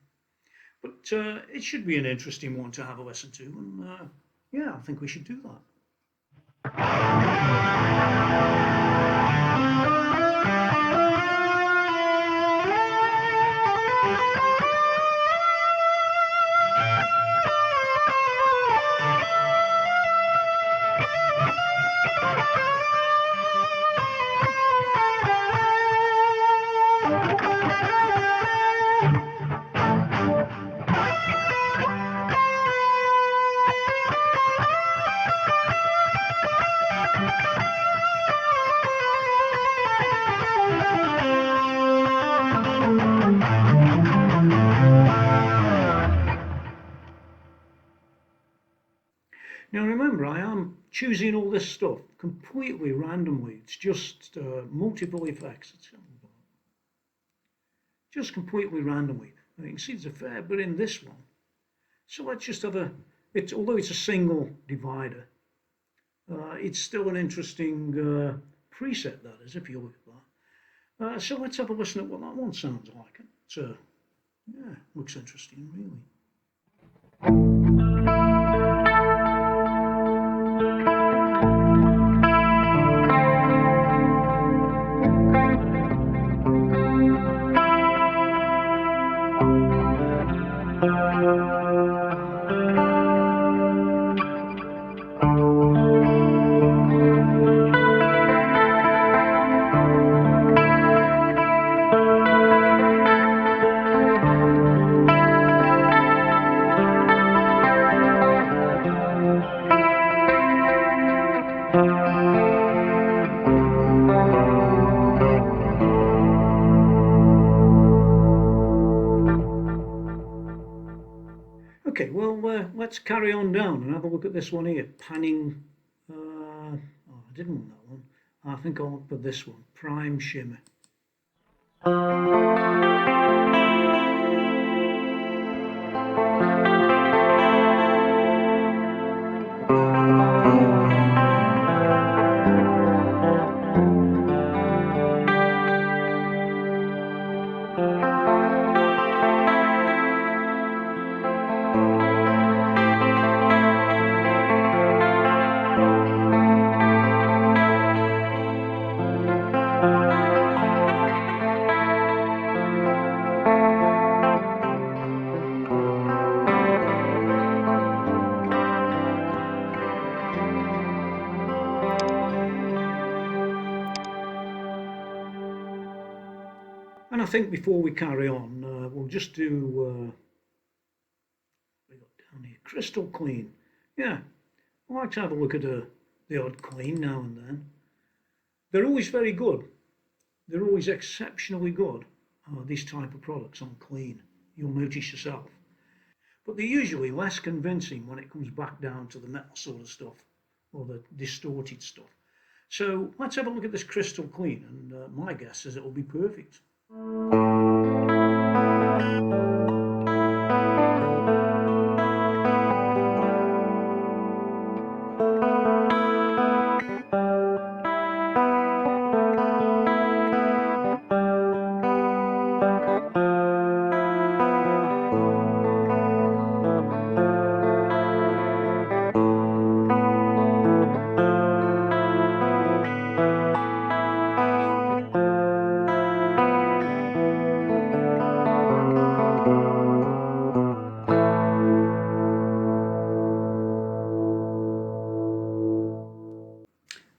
But it should be an interesting one to have a listen to, and yeah, I think we should do that. Now remember, I am choosing all this stuff completely randomly. It's just multiple effects. Just completely randomly. And you can see there's a fair bit in this one. So let's just have although it's a single divider, it's still an interesting preset, that is, if you look at that. So let's have a listen at what that one sounds like. Yeah, looks interesting, really. Okay, well, let's carry on down and have a look at this one here. Panning. Oh, I didn't want that one. I think I'll opt for this one. Prime Shimmer. And I think before we carry on, we'll just do, we got down here, crystal clean. Yeah, I like to have a look at the odd clean now and then. They're always very good. They're always exceptionally good, these type of products on clean. You'll notice yourself. But they're usually less convincing when it comes back down to the metal sort of stuff, or the distorted stuff. So let's have a look at this crystal clean, and my guess is it'll be perfect.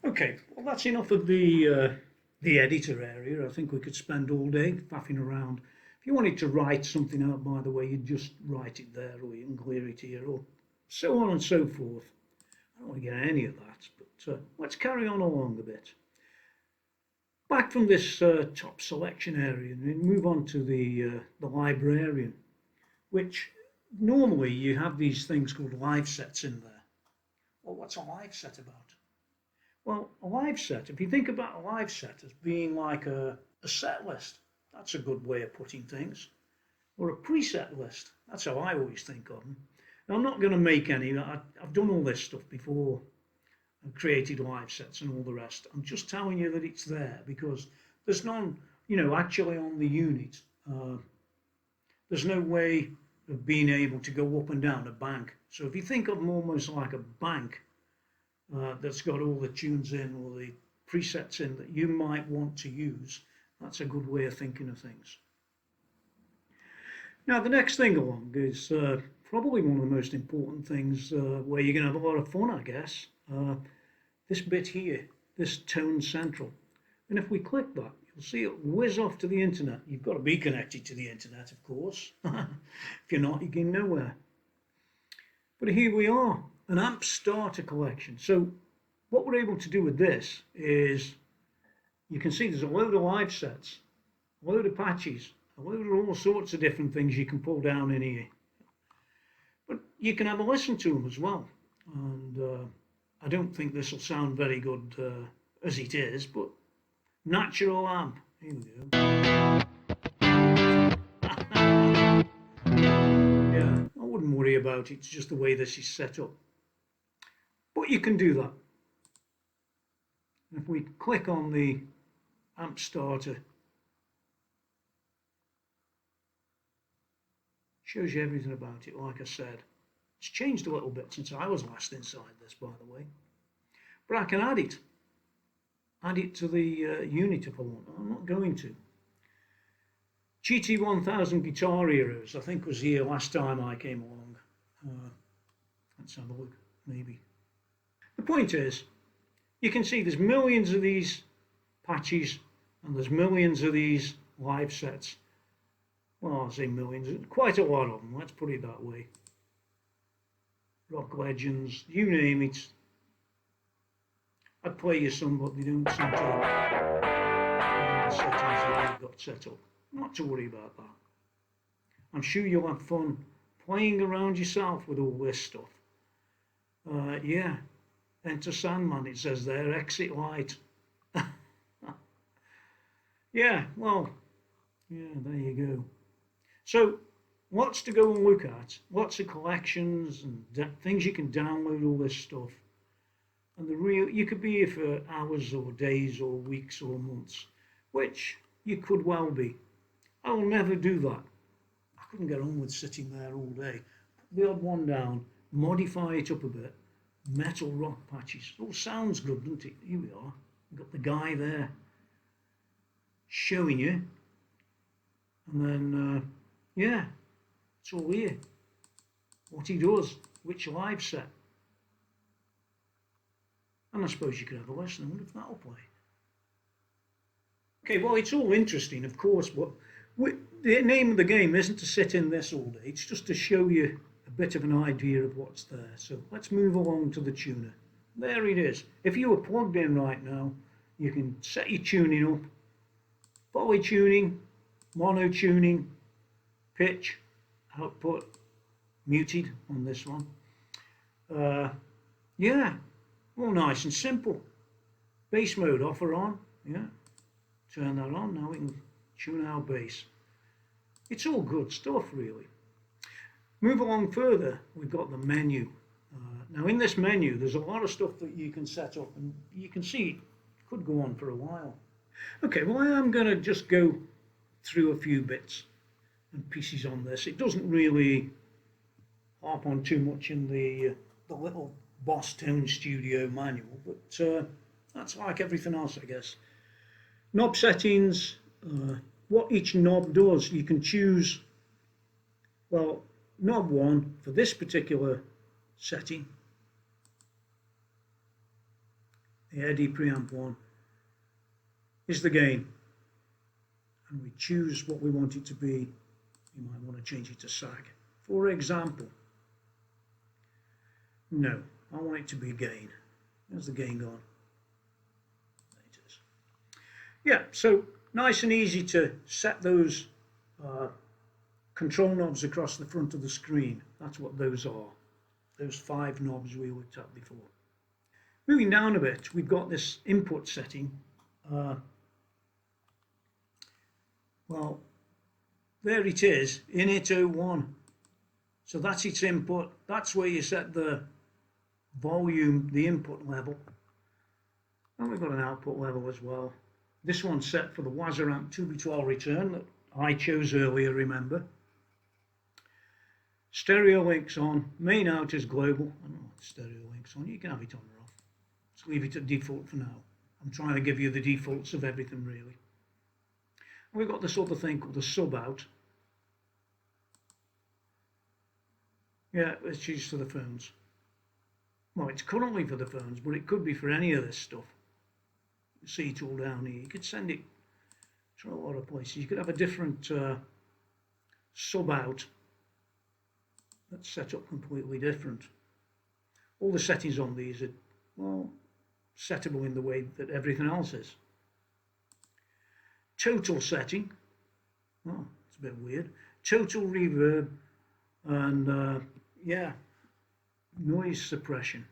Okay, well that's enough of the editor area. I think we could spend all day faffing around. If you wanted to write something out, by the way, you'd just write it there, or you can clear it here, or so on and so forth. I don't want to get any of that, but let's carry on along a bit. Back from this top selection area and move on to the Librarian, which normally you have these things called live sets in there. Well, what's a live set about? Well, a live set, if you think about a live set as being like a set list, that's a good way of putting things. Or a preset list, that's how I always think of them. Now, I'm not going to make any, I've done all this stuff before. I've created live sets and all the rest. I'm just telling you that it's there because there's none, actually on the unit. There's no way of being able to go up and down a bank. So if you think of them almost like a bank, that's got all the tunes in or the presets in that you might want to use, that's a good way of thinking of things. Now the next thing along is probably one of the most important things where you're going to have a lot of fun, I guess. This bit here, this tone central. And if we click that, you'll see it whiz off to the internet. You've got to be connected to the internet, of course. If you're not, you're going nowhere. But here we are. An amp starter collection. So what we're able to do with this is you can see there's a load of live sets, a load of patches, a load of all sorts of different things you can pull down in here. But you can have a listen to them as well. And I don't think this will sound very good as it is, but natural amp. Here we go. Yeah, I wouldn't worry about it. It's just the way this is set up. But you can do that. If we click on the amp starter, shows you everything about it, like I said. It's changed a little bit since I was last inside this, by the way. But I can add it. Add it to the unit if I want. I'm not going to. GT-1000 Guitar Heroes, I think, was here last time I came along. Let's have a look, maybe. The point is, you can see there's millions of these patches and there's millions of these live sets. Well, I'll say millions, quite a lot of them, let's put it that way. Rock legends, you name it. I'd play you some, but they don't seem to have the settings that I've got set up. Not to worry about that. I'm sure you'll have fun playing around yourself with all this stuff. Yeah, enter Sandman, it says there, exit light. Yeah, well, yeah, there you go. So, lots to go and look at, lots of collections and things you can download, all this stuff. And you could be here for hours or days or weeks or months, which you could well be. I will never do that. I couldn't get on with sitting there all day. Put the odd one down, modify it up a bit, metal rock patches. It all sounds good, doesn't it? Here we are. We've got the guy there showing you. And then, yeah, it's all here. What he does, which live set. And I suppose you could have a lesson. I wonder if that'll play. Okay, well, it's all interesting, of course, but the name of the game isn't to sit in this all day. It's just to show you a bit of an idea of what's there. So let's move along to the tuner. There it is. If you were plugged in right now, you can set your tuning up. Poly tuning, mono tuning, pitch, output, muted on this one. Yeah, all nice and simple. Bass mode off or on, yeah. Turn that on, now we can tune our bass. It's all good stuff, really. Move along further, we've got the menu. Now in this menu, there's a lot of stuff that you can set up, and you can see it could go on for a while. Okay, well, I am going to just go through a few bits and pieces on this. It doesn't really harp on too much in the little Boss Tone Studio manual, but that's like everything else, I guess. Knob settings, what each knob does, you can choose, well, knob 1 for this particular setting, the Eddie Preamp 1, is the gain. And we choose what we want it to be. You might want to change it to sag. For example, no, I want it to be gain. There's the gain gone. There it is. Yeah, so nice and easy to set those control knobs across the front of the screen. That's what those are. Those 5 knobs we looked at before. Moving down a bit, we've got this input setting. Well, there it is, init 01. So that's its input. That's where you set the volume, the input level. And we've got an output level as well. This one's set for the Wazaramp 2B12 return that I chose earlier, remember. Stereo links on, main out is global. I don't know what stereo links on, you can have it on or off. Let's leave it at default for now. I'm trying to give you the defaults of everything really. And we've got this other thing called the sub out. Yeah, it's used for the phones. Well, it's currently for the phones, but it could be for any of this stuff. You see it all down here. You could send it to a lot of places. You could have a different sub out that's set up completely different. All the settings on these are, well, settable in the way that everything else is. Total setting, oh, it's a bit weird. Total reverb and yeah, noise suppression.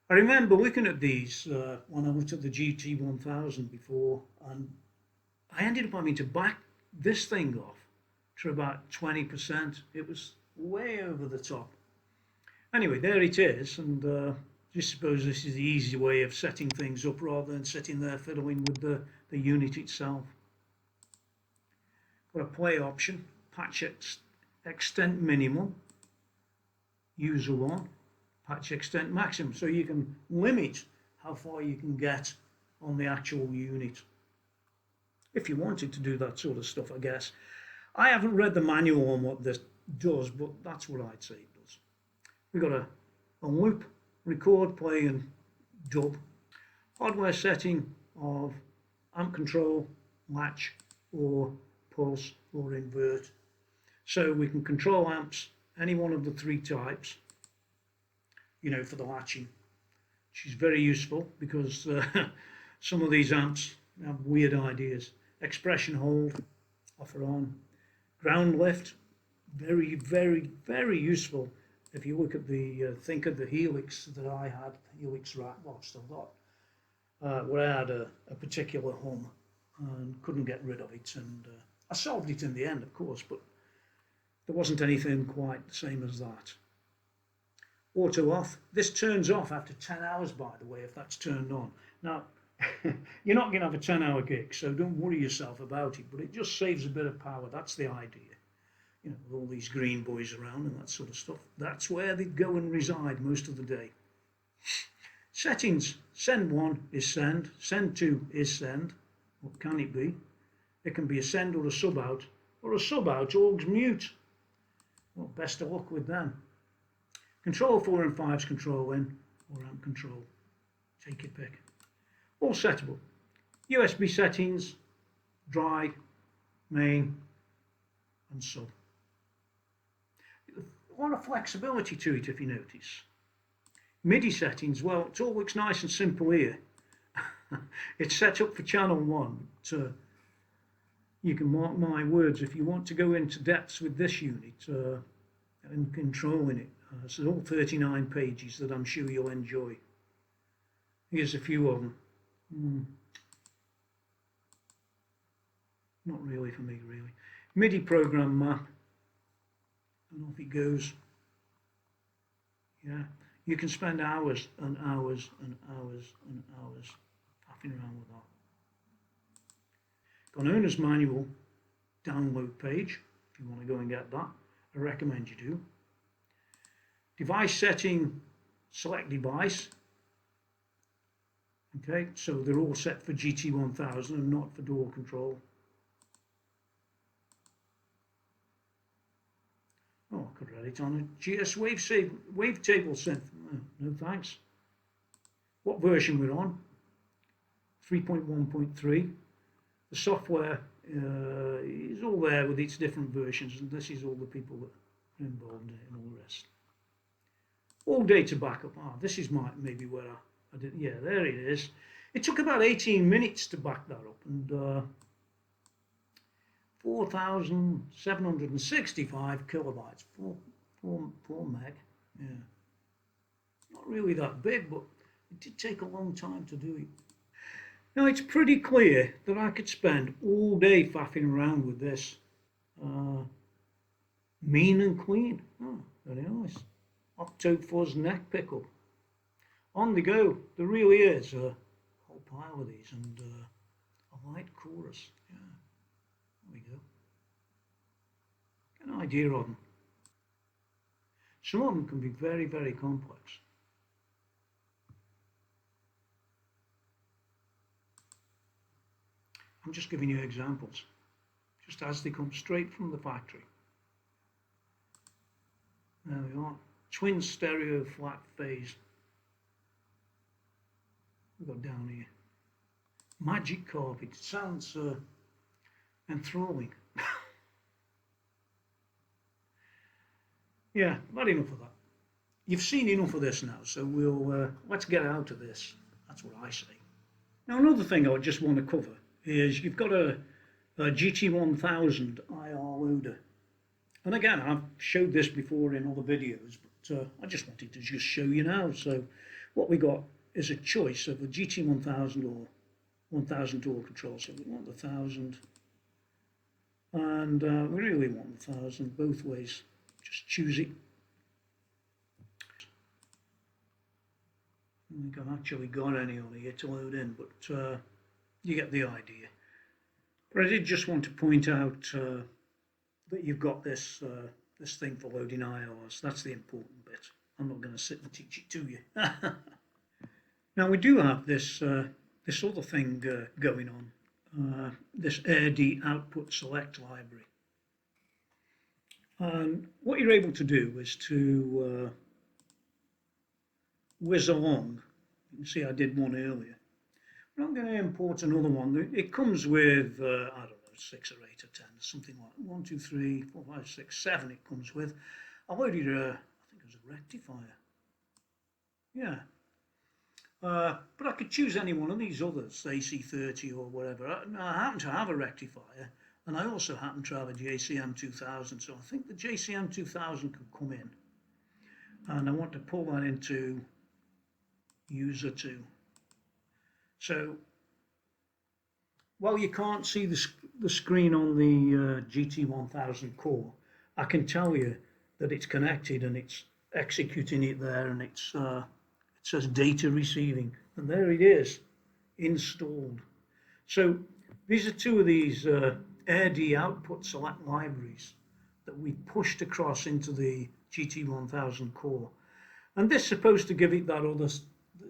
I remember looking at these when I looked at the GT-1000 before, and I ended up having to back this thing off to about 20%. It was way over the top. Anyway, there it is, and just suppose this is the easy way of setting things up rather than sitting there fiddling with the unit itself. Got a play option, patch extent minimal, user 1, patch extent maximum, so you can limit how far you can get on the actual unit. If you wanted to do that sort of stuff, I guess. I haven't read the manual on what this does, but that's what I'd say it does. We've got a loop, record, play and dub. Hardware setting of amp control, latch or pulse or invert. So we can control amps, any one of the 3 types, you know, for the latching. Which is very useful because some of these amps have weird ideas. Expression hold, off or on. Ground lift, Very, very, very useful. If you look at the, think of the Helix that I had, Helix rack, well, I've still got, where I had a particular hum and couldn't get rid of it, and I solved it in the end, of course, but there wasn't anything quite the same as that. Auto off. This turns off after 10 hours, by the way, if that's turned on. Now, you're not going to have a 10-hour gig, so don't worry yourself about it, but it just saves a bit of power. That's the idea. You know, with all these green boys around and that sort of stuff. That's where they go and reside most of the day. Settings. Send 1 is send. Send 2 is send. What can it be? It can be a send or a sub out, or a sub out aux mute. Well, best of luck with them. Control 4 and 5's control in, or amp control. Take your pick. All settable. USB settings, dry, main, and sub. A lot of flexibility to it, if you notice. MIDI settings, well, it all looks nice and simple here. It's set up for channel 1. So you can mark my words, if you want to go into depths with this unit and controlling it. So all 39 pages that I'm sure you'll enjoy. Here's a few of them. Not really for me, really. MIDI program map. And off it goes. Yeah, you can spend hours and hours and hours and hours faffing around with that. Got an owner's manual download page if you want to go and get that. I recommend you do. Device setting, select device. Okay, so they're all set for GT-1000 and not for door control. Oh, I could write it on a GS wavetable synth. No thanks. What version we're on? 3.1.3. The software is all there with its different versions, and this is all the people that are involved in it and all the rest. All data backup. This is maybe where I did. Yeah, there it is. It took about 18 minutes to back that up, and 4,765 kilobytes, 4 meg. Yeah, not really that big, but it did take a long time to do it. Now it's pretty clear that I could spend all day faffing around with this. Mean and clean. Oh, very nice. Octo-fuzz neck pickup. On the go. There really is a whole pile of these, and a light chorus. Yeah, there we go. Get an idea of them. Some of them can be very, very complex. I'm just giving you examples, just as they come straight from the factory. There we are. Twin stereo flat phase. We've got down here. Magic carpet. It sounds enthralling. Yeah, not enough of that. You've seen enough of this now, so let's get out of this. That's what I say. Now another thing I just want to cover is you've got a GT-1000 IR loader. And again, I've showed this before in other videos, but I just wanted to just show you now. So what we got is a choice of a GT-1000 or 1000 door control. So we want the 1000, and we really want the 1000 both ways. Just choose it. I don't think I've actually got any on here to load in, but you get the idea. But I did just want to point out that you've got this this thing for loading IRs. That's the important bit. I'm not going to sit and teach it to you. Now we do have this this other thing going on. This AirD output select library. And what you're able to do is to whiz along. You can see I did one earlier. But I'm going to import another one. It comes with, I don't know, 6 or 8 or 10, something like that. 1, 2, 3, 4, 5, 6, 7 it comes with. I loaded I think it was a rectifier. Yeah. But I could choose any one of these others, AC30 or whatever. I happen to have a rectifier, And I also happen to have a JCM-2000, so I think the JCM-2000 could come in. And I want to pull that into user 2. So, while you can't see the screen on the GT-1000CORE, I can tell you that it's connected and it's executing it there, and it says data receiving, and there it is, installed. So these are two of these AirD output select libraries that we pushed across into the GT-1000CORE, and this is supposed to give it that other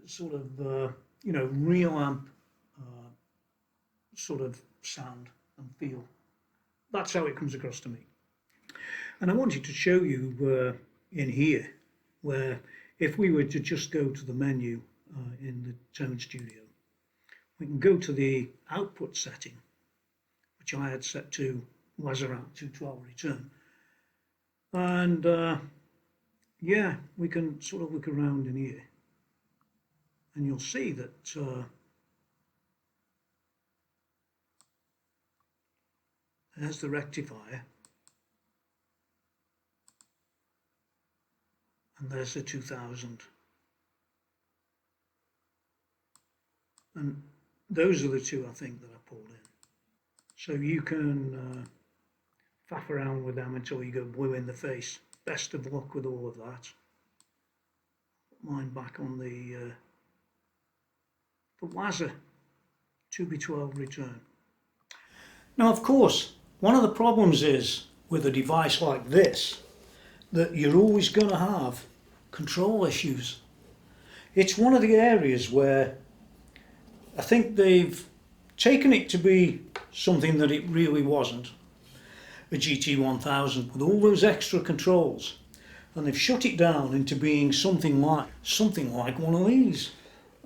sort of real amp sort of sound and feel. That's how it comes across to me. And I wanted to show you in here where if we were to just go to the menu in the Tone Studio, we can go to the output setting, which I had set to around 212 return, and yeah, we can sort of look around in here, and you'll see that there's the rectifier, and there's the 2000, and those are the two I think that I pulled in. So you can faff around with them until you go blue in the face. Best of luck with all of that. Put mine back on the WASA 2B12 return. Now, of course, one of the problems is with a device like this that you're always going to have control issues. It's one of the areas where I think they've taken it to be something that it really wasn't, a GT-1000 with all those extra controls, and they've shut it down into being something like one of these,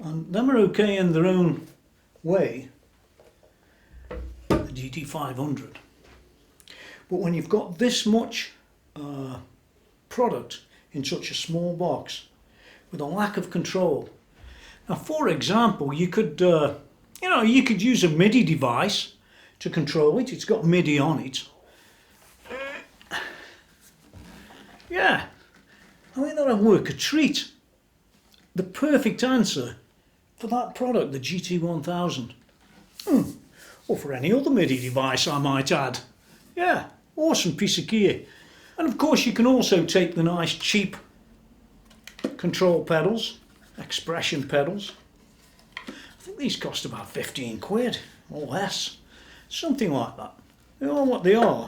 and them are okay in their own way, the GT500. But when you've got this much product in such a small box with a lack of control. Now, for example, you could use a MIDI device to control it. It's got MIDI on it. Yeah, I think that'll work a treat. The perfect answer for that product, the GT-1000. Or for any other MIDI device, I might add. Yeah, awesome piece of gear. And of course you can also take the nice cheap control pedals, expression pedals. I think these cost about 15 quid or less, something like that. They are what they are,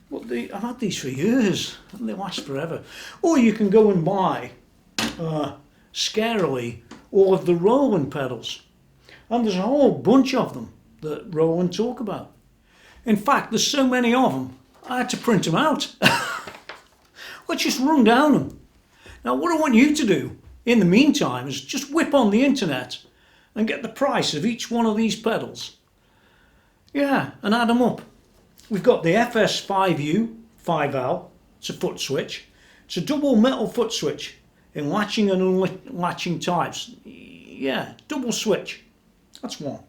but I've had these for years and they last forever. Or you can go and buy, scarily, all of the Roland pedals, and there's a whole bunch of them that Roland talk about. In fact, there's so many of them I had to print them out. Let's just run down them. Now, what I want you to do in the meantime is just whip on the internet and get the price of each one of these pedals. Yeah, and add them up. We've got the FS5U 5L, it's a foot switch. It's a double metal foot switch in latching and unlatching types. Yeah, double switch. That's one.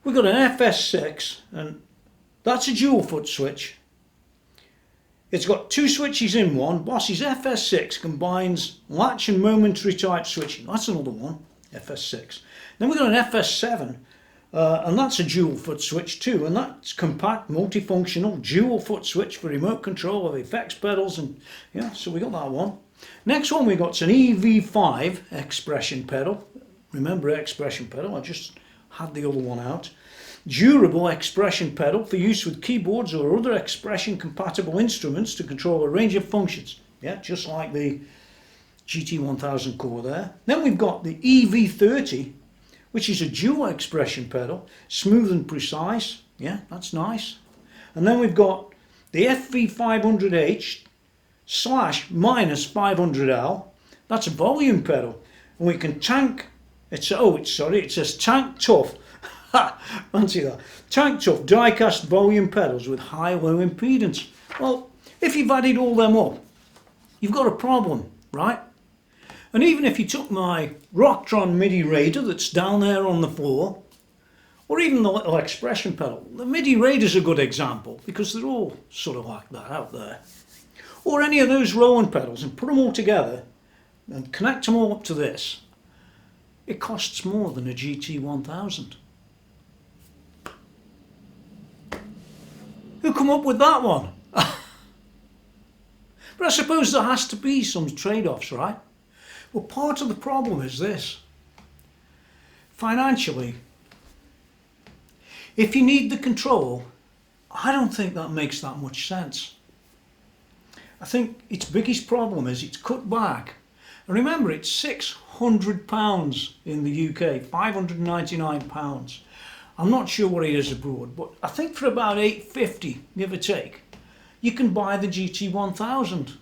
We've got an FS6, and that's a dual foot switch. It's got two switches in one. Boss's FS6 combines latch and momentary type switching. That's another one, FS6. Then we've got an FS7, and that's a dual foot switch too, and that's compact, multifunctional, dual foot switch for remote control of effects pedals, and yeah, so we got that one. Next one we got's an EV5 expression pedal. Remember expression pedal, I just had the other one out. Durable expression pedal for use with keyboards or other expression compatible instruments to control a range of functions. Yeah, just like the GT-1000CORE there. Then we've got the EV30, which is a dual expression pedal, smooth and precise. Yeah, that's nice. And then we've got the FV500H / 500L. That's a volume pedal, and we can tank. It says tank tough. Fancy that. Tank tough die-cast volume pedals with high-low impedance. Well, if you've added all them up, you've got a problem, right? And even if you took my Rocktron MIDI Raider that's down there on the floor, Or even the little expression pedal. The MIDI Raider's a good example because they're all sort of like that out there. Or any of those Roland pedals, and put them all together and connect them all up to this. It costs more than a GT-1000. Who come up with that one? But I suppose there has to be some trade-offs, right? Well, part of the problem is this. Financially, if you need the control, I don't think that makes that much sense. I think its biggest problem is it's cut back. And remember, it's £600 in the UK, £599. I'm not sure what it is abroad, but I think for about £850, give or take, you can buy the GT-1000.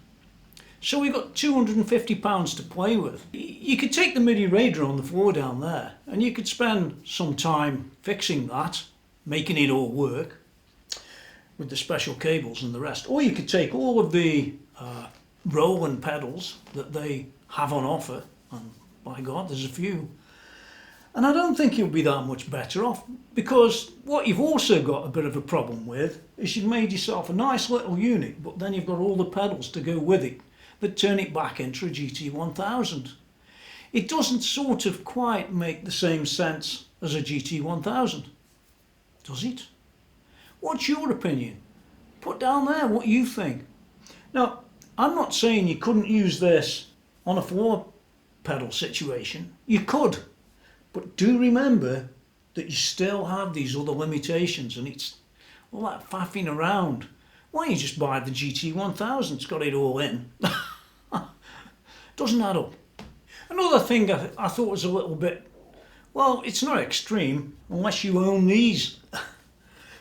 So we've got £250 to play with. You could take the MIDI Raider on the floor down there and you could spend some time fixing that, making it all work with the special cables and the rest. Or you could take all of the Roland pedals that they have on offer, and by God there's a few, and I don't think you'll be that much better off, because what you've also got a bit of a problem with is you've made yourself a nice little unit, but then you've got all the pedals to go with it that turn it back into a GT-1000. It doesn't sort of quite make the same sense as a GT-1000, does it? What's your opinion? Put down there what you think. Now, I'm not saying you couldn't use this on a floor pedal situation. You could, but do remember that you still have these other limitations, and it's all that faffing around. Why don't you just buy the GT-1000? It's got it all in. Doesn't add up. Another thing I thought was a little bit, well, it's not extreme unless you own these.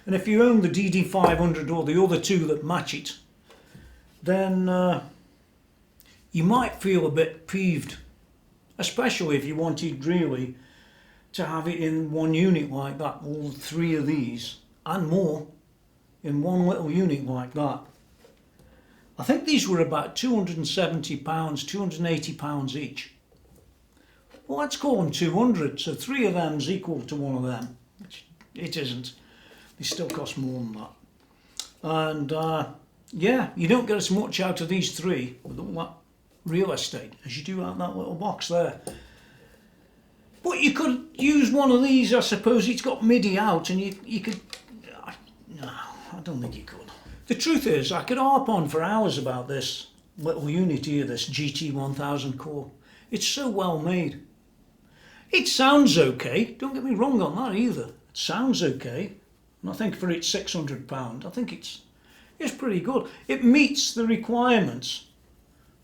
And if you own the DD500 or the other two that match it, then you might feel a bit peeved, especially if you wanted really to have it in one unit like that, all three of these and more in one little unit like that. I think these were about £270, £280 each. Well, let's call them 200, so three of them's equal to one of them, which it isn't. They still cost more than that. And yeah, you don't get as much out of these three with all that real estate as you do out of that little box there. But you could use one of these, I suppose. It's got MIDI out, and you could... No, I don't think you could. The truth is, I could harp on for hours about this little unit here, this GT-1000CORE. It's so well made. It sounds okay, don't get me wrong on that either. It sounds okay, and I think for its £600, I think it's pretty good. It meets the requirements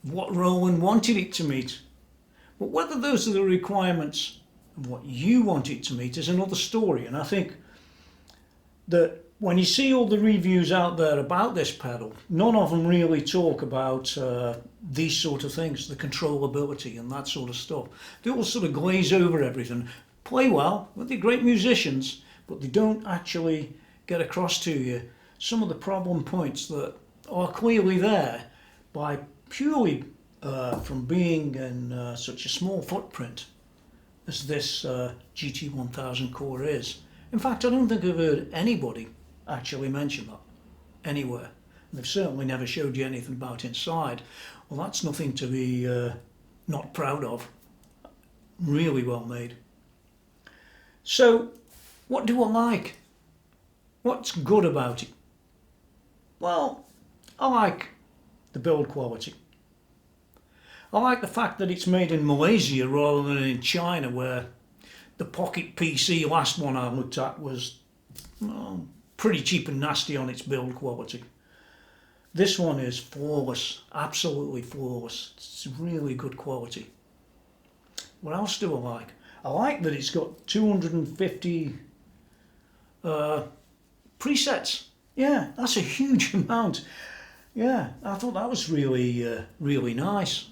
of what Roland wanted it to meet. But whether those are the requirements of what you want it to meet is another story, and I think that when you see all the reviews out there about this pedal, none of them really talk about these sort of things, the controllability and that sort of stuff. They all sort of glaze over everything, play well, but they're great musicians, but they don't actually get across to you some of the problem points that are clearly there by purely from being in such a small footprint as this GT-1000CORE is. In fact, I don't think I've heard anybody actually mention that anywhere. And they've certainly never showed you anything about inside. Well, that's nothing to be not proud of. Really well made. So, what do I like? What's good about it? Well, I like the build quality. I like the fact that it's made in Malaysia rather than in China, where the Pocket PC last one I looked at was pretty cheap and nasty on its build quality. This one is flawless, absolutely flawless. It's really good quality. What else do I like? I like that it's got 250 presets. Yeah, that's a huge amount. Yeah, I thought that was really, really nice.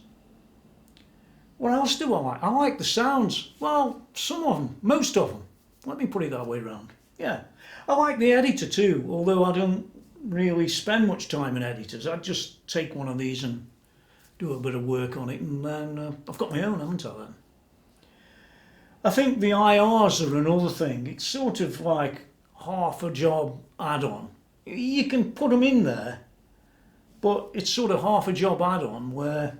What else do I like? I like the sounds. Well, some of them, most of them. Let me put it that way round. Yeah, I like the editor too, although I don't really spend much time in editors. I just take one of these and do a bit of work on it, and then I've got my own, haven't I then? I think the IRs are another thing. It's sort of like half a job add-on. You can put them in there, but it's sort of half a job add-on where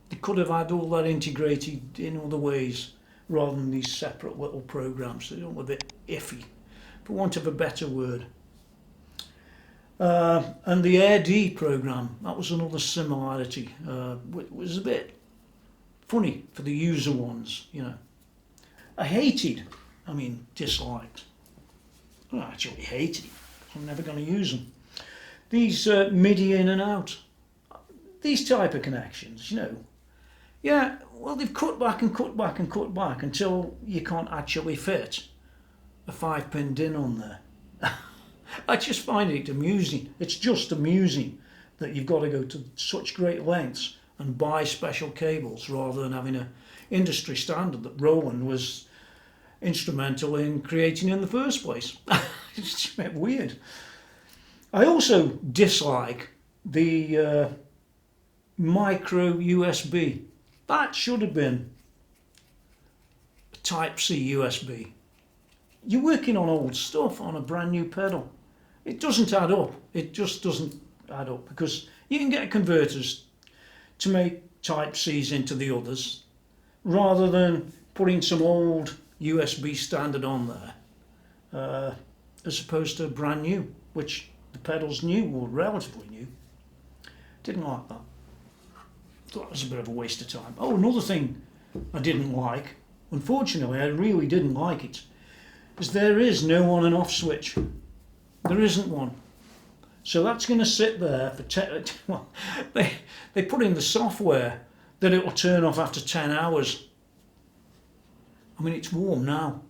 they could have had all that integrated in other ways rather than these separate little programs. They're a bit iffy, for want of a better word. And the AirD program, that was another similarity. It was a bit funny for the user ones, you know. Disliked. Well, I actually hated it. I'm never going to use them. These MIDI in and out, these type of connections, you know. Yeah, well, they've cut back and cut back and cut back until you can't actually fit a 5-pin DIN on there. I just find it amusing. It's just amusing that you've got to go to such great lengths and buy special cables rather than having an industry standard that Roland was instrumental in creating in the first place. It's just a bit weird. I also dislike the micro USB. That should have been a Type-C USB. You're working on old stuff on a brand new pedal. It doesn't add up. It just doesn't add up, because you can get converters to make Type-Cs into the others rather than putting some old USB standard on there as opposed to brand new, which the pedal's new or relatively new. Didn't like that. Thought it was a bit of a waste of time. Oh, another thing I didn't like, unfortunately I really didn't like it, is there is no on and off switch. There isn't one. So that's going to sit there for well, they put in the software that it will turn off after 10 hours. I mean, it's warm now.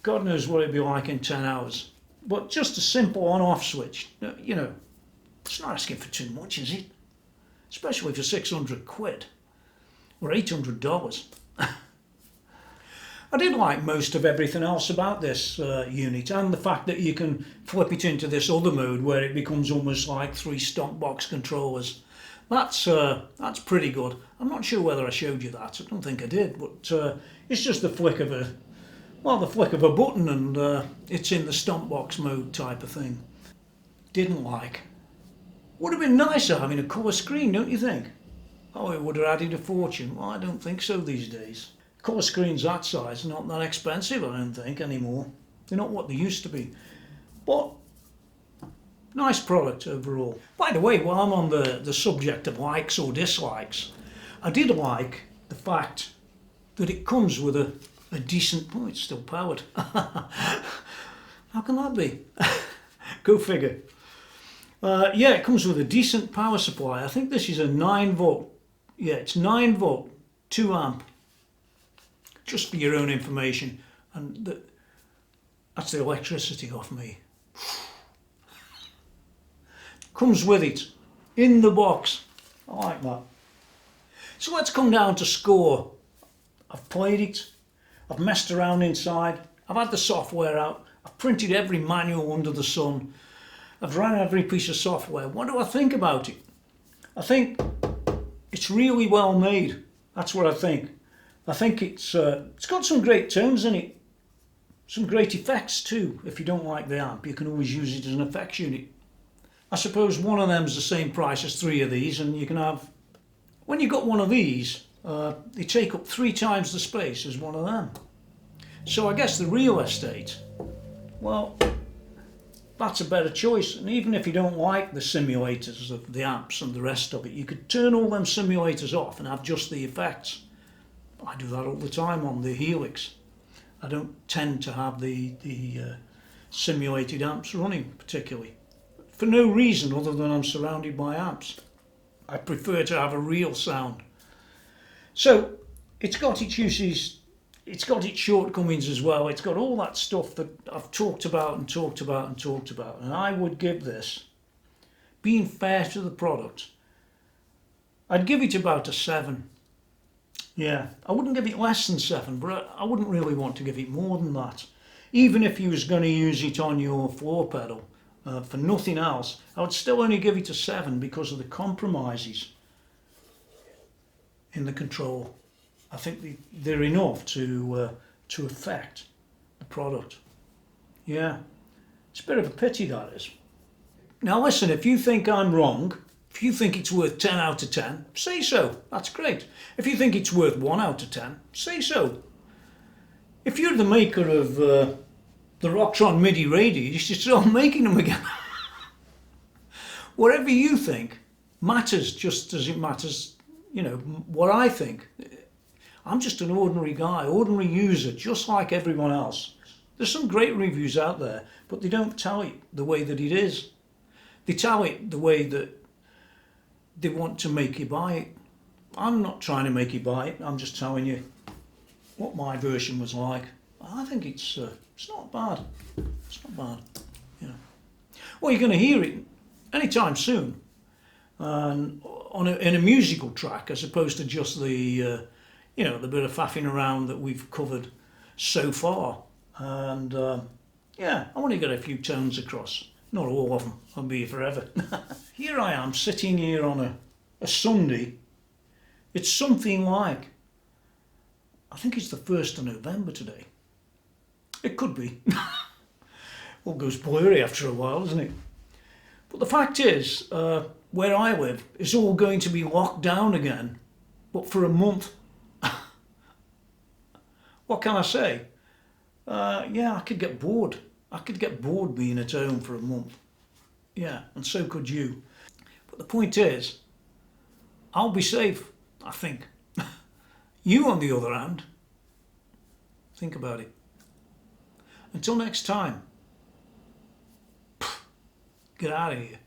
God knows what it'd be like in 10 hours. But just a simple on-off switch, you know, it's not asking for too much, is it? Especially for 600 quid or $800. I did like most of everything else about this unit, and the fact that you can flip it into this other mode where it becomes almost like 3 stock box controllers. That's pretty good. I'm not sure whether I showed you that. I don't think I did, but it's just the flick of a button, and it's in the stomp box mode type of thing. Didn't like. Would have been nicer having a colour screen, don't you think? Oh, it would have added a fortune. Well, I don't think so these days. Colour screens that size are not that expensive, I don't think, anymore. They're not what they used to be. But nice product overall. By the way, while I'm on the subject of likes or dislikes, I did like the fact that it comes with a decent... Oh, it's still powered. How can that be? Go figure. Yeah, it comes with a decent power supply. I think this is a 9 volt. Yeah, it's 9 volt, 2 amp. Just for your own information. And that's the electricity off me. Comes with it, in the box. I like that. So let's come down to score. I've played it, I've messed around inside, I've had the software out, I've printed every manual under the sun, I've ran every piece of software. What do I think about it? I think it's really well made. That's what I think. I think it's got some great tones in it, some great effects too. If you don't like the amp, you can always use it as an effects unit. I suppose one of them's the same price as 3 of these, and you can have, when you've got one of these, they take up 3 times the space as one of them. So I guess the real estate, well, that's a better choice. And even if you don't like the simulators of the amps and the rest of it, you could turn all them simulators off and have just the effects. I do that all the time on the Helix. I don't tend to have the simulated amps running particularly, for no reason other than I'm surrounded by amps. I prefer to have a real sound. So it's got its uses, it's got its shortcomings as well. It's got all that stuff that I've talked about and talked about and talked about. And I would give this, being fair to the product, I'd give it about a 7. Yeah, I wouldn't give it less than 7, but I wouldn't really want to give it more than that. Even if you was going to use it on your floor pedal for nothing else, I would still only give it a 7 because of the compromises in the control. I think they're enough to affect the product. Yeah, it's a bit of a pity, that is. Now listen, if you think I'm wrong, if you think it's worth 10 out of 10, say so. That's great. If you think it's worth 1 out of 10, say so. If you're the maker of the Rocktron MIDI radios, you should start making them again. Whatever you think matters just as it matters, you know, what I think. I'm just an ordinary guy, ordinary user, just like everyone else. There's some great reviews out there, but they don't tell it the way that it is. They tell it the way that they want to make you buy it. I'm not trying to make you buy it, I'm just telling you what my version was like. I think it's not bad. It's not bad, you know. Well, you're going to hear it anytime soon, and in a musical track, as opposed to just the you know, the bit of faffing around that we've covered so far. And yeah, I want to get a few tones across. Not all of them. I'll be here forever. Here I am sitting here on a Sunday. It's something like, I think it's the 1st of November today. It could be. All goes blurry after a while, doesn't it? But the fact is, where I live, it's all going to be locked down again, but for a month. What can I say? Yeah, I could get bored. I could get bored being at home for a month. Yeah, and so could you. But the point is, I'll be safe, I think. You, on the other hand, think about it. Until next time, get out of here.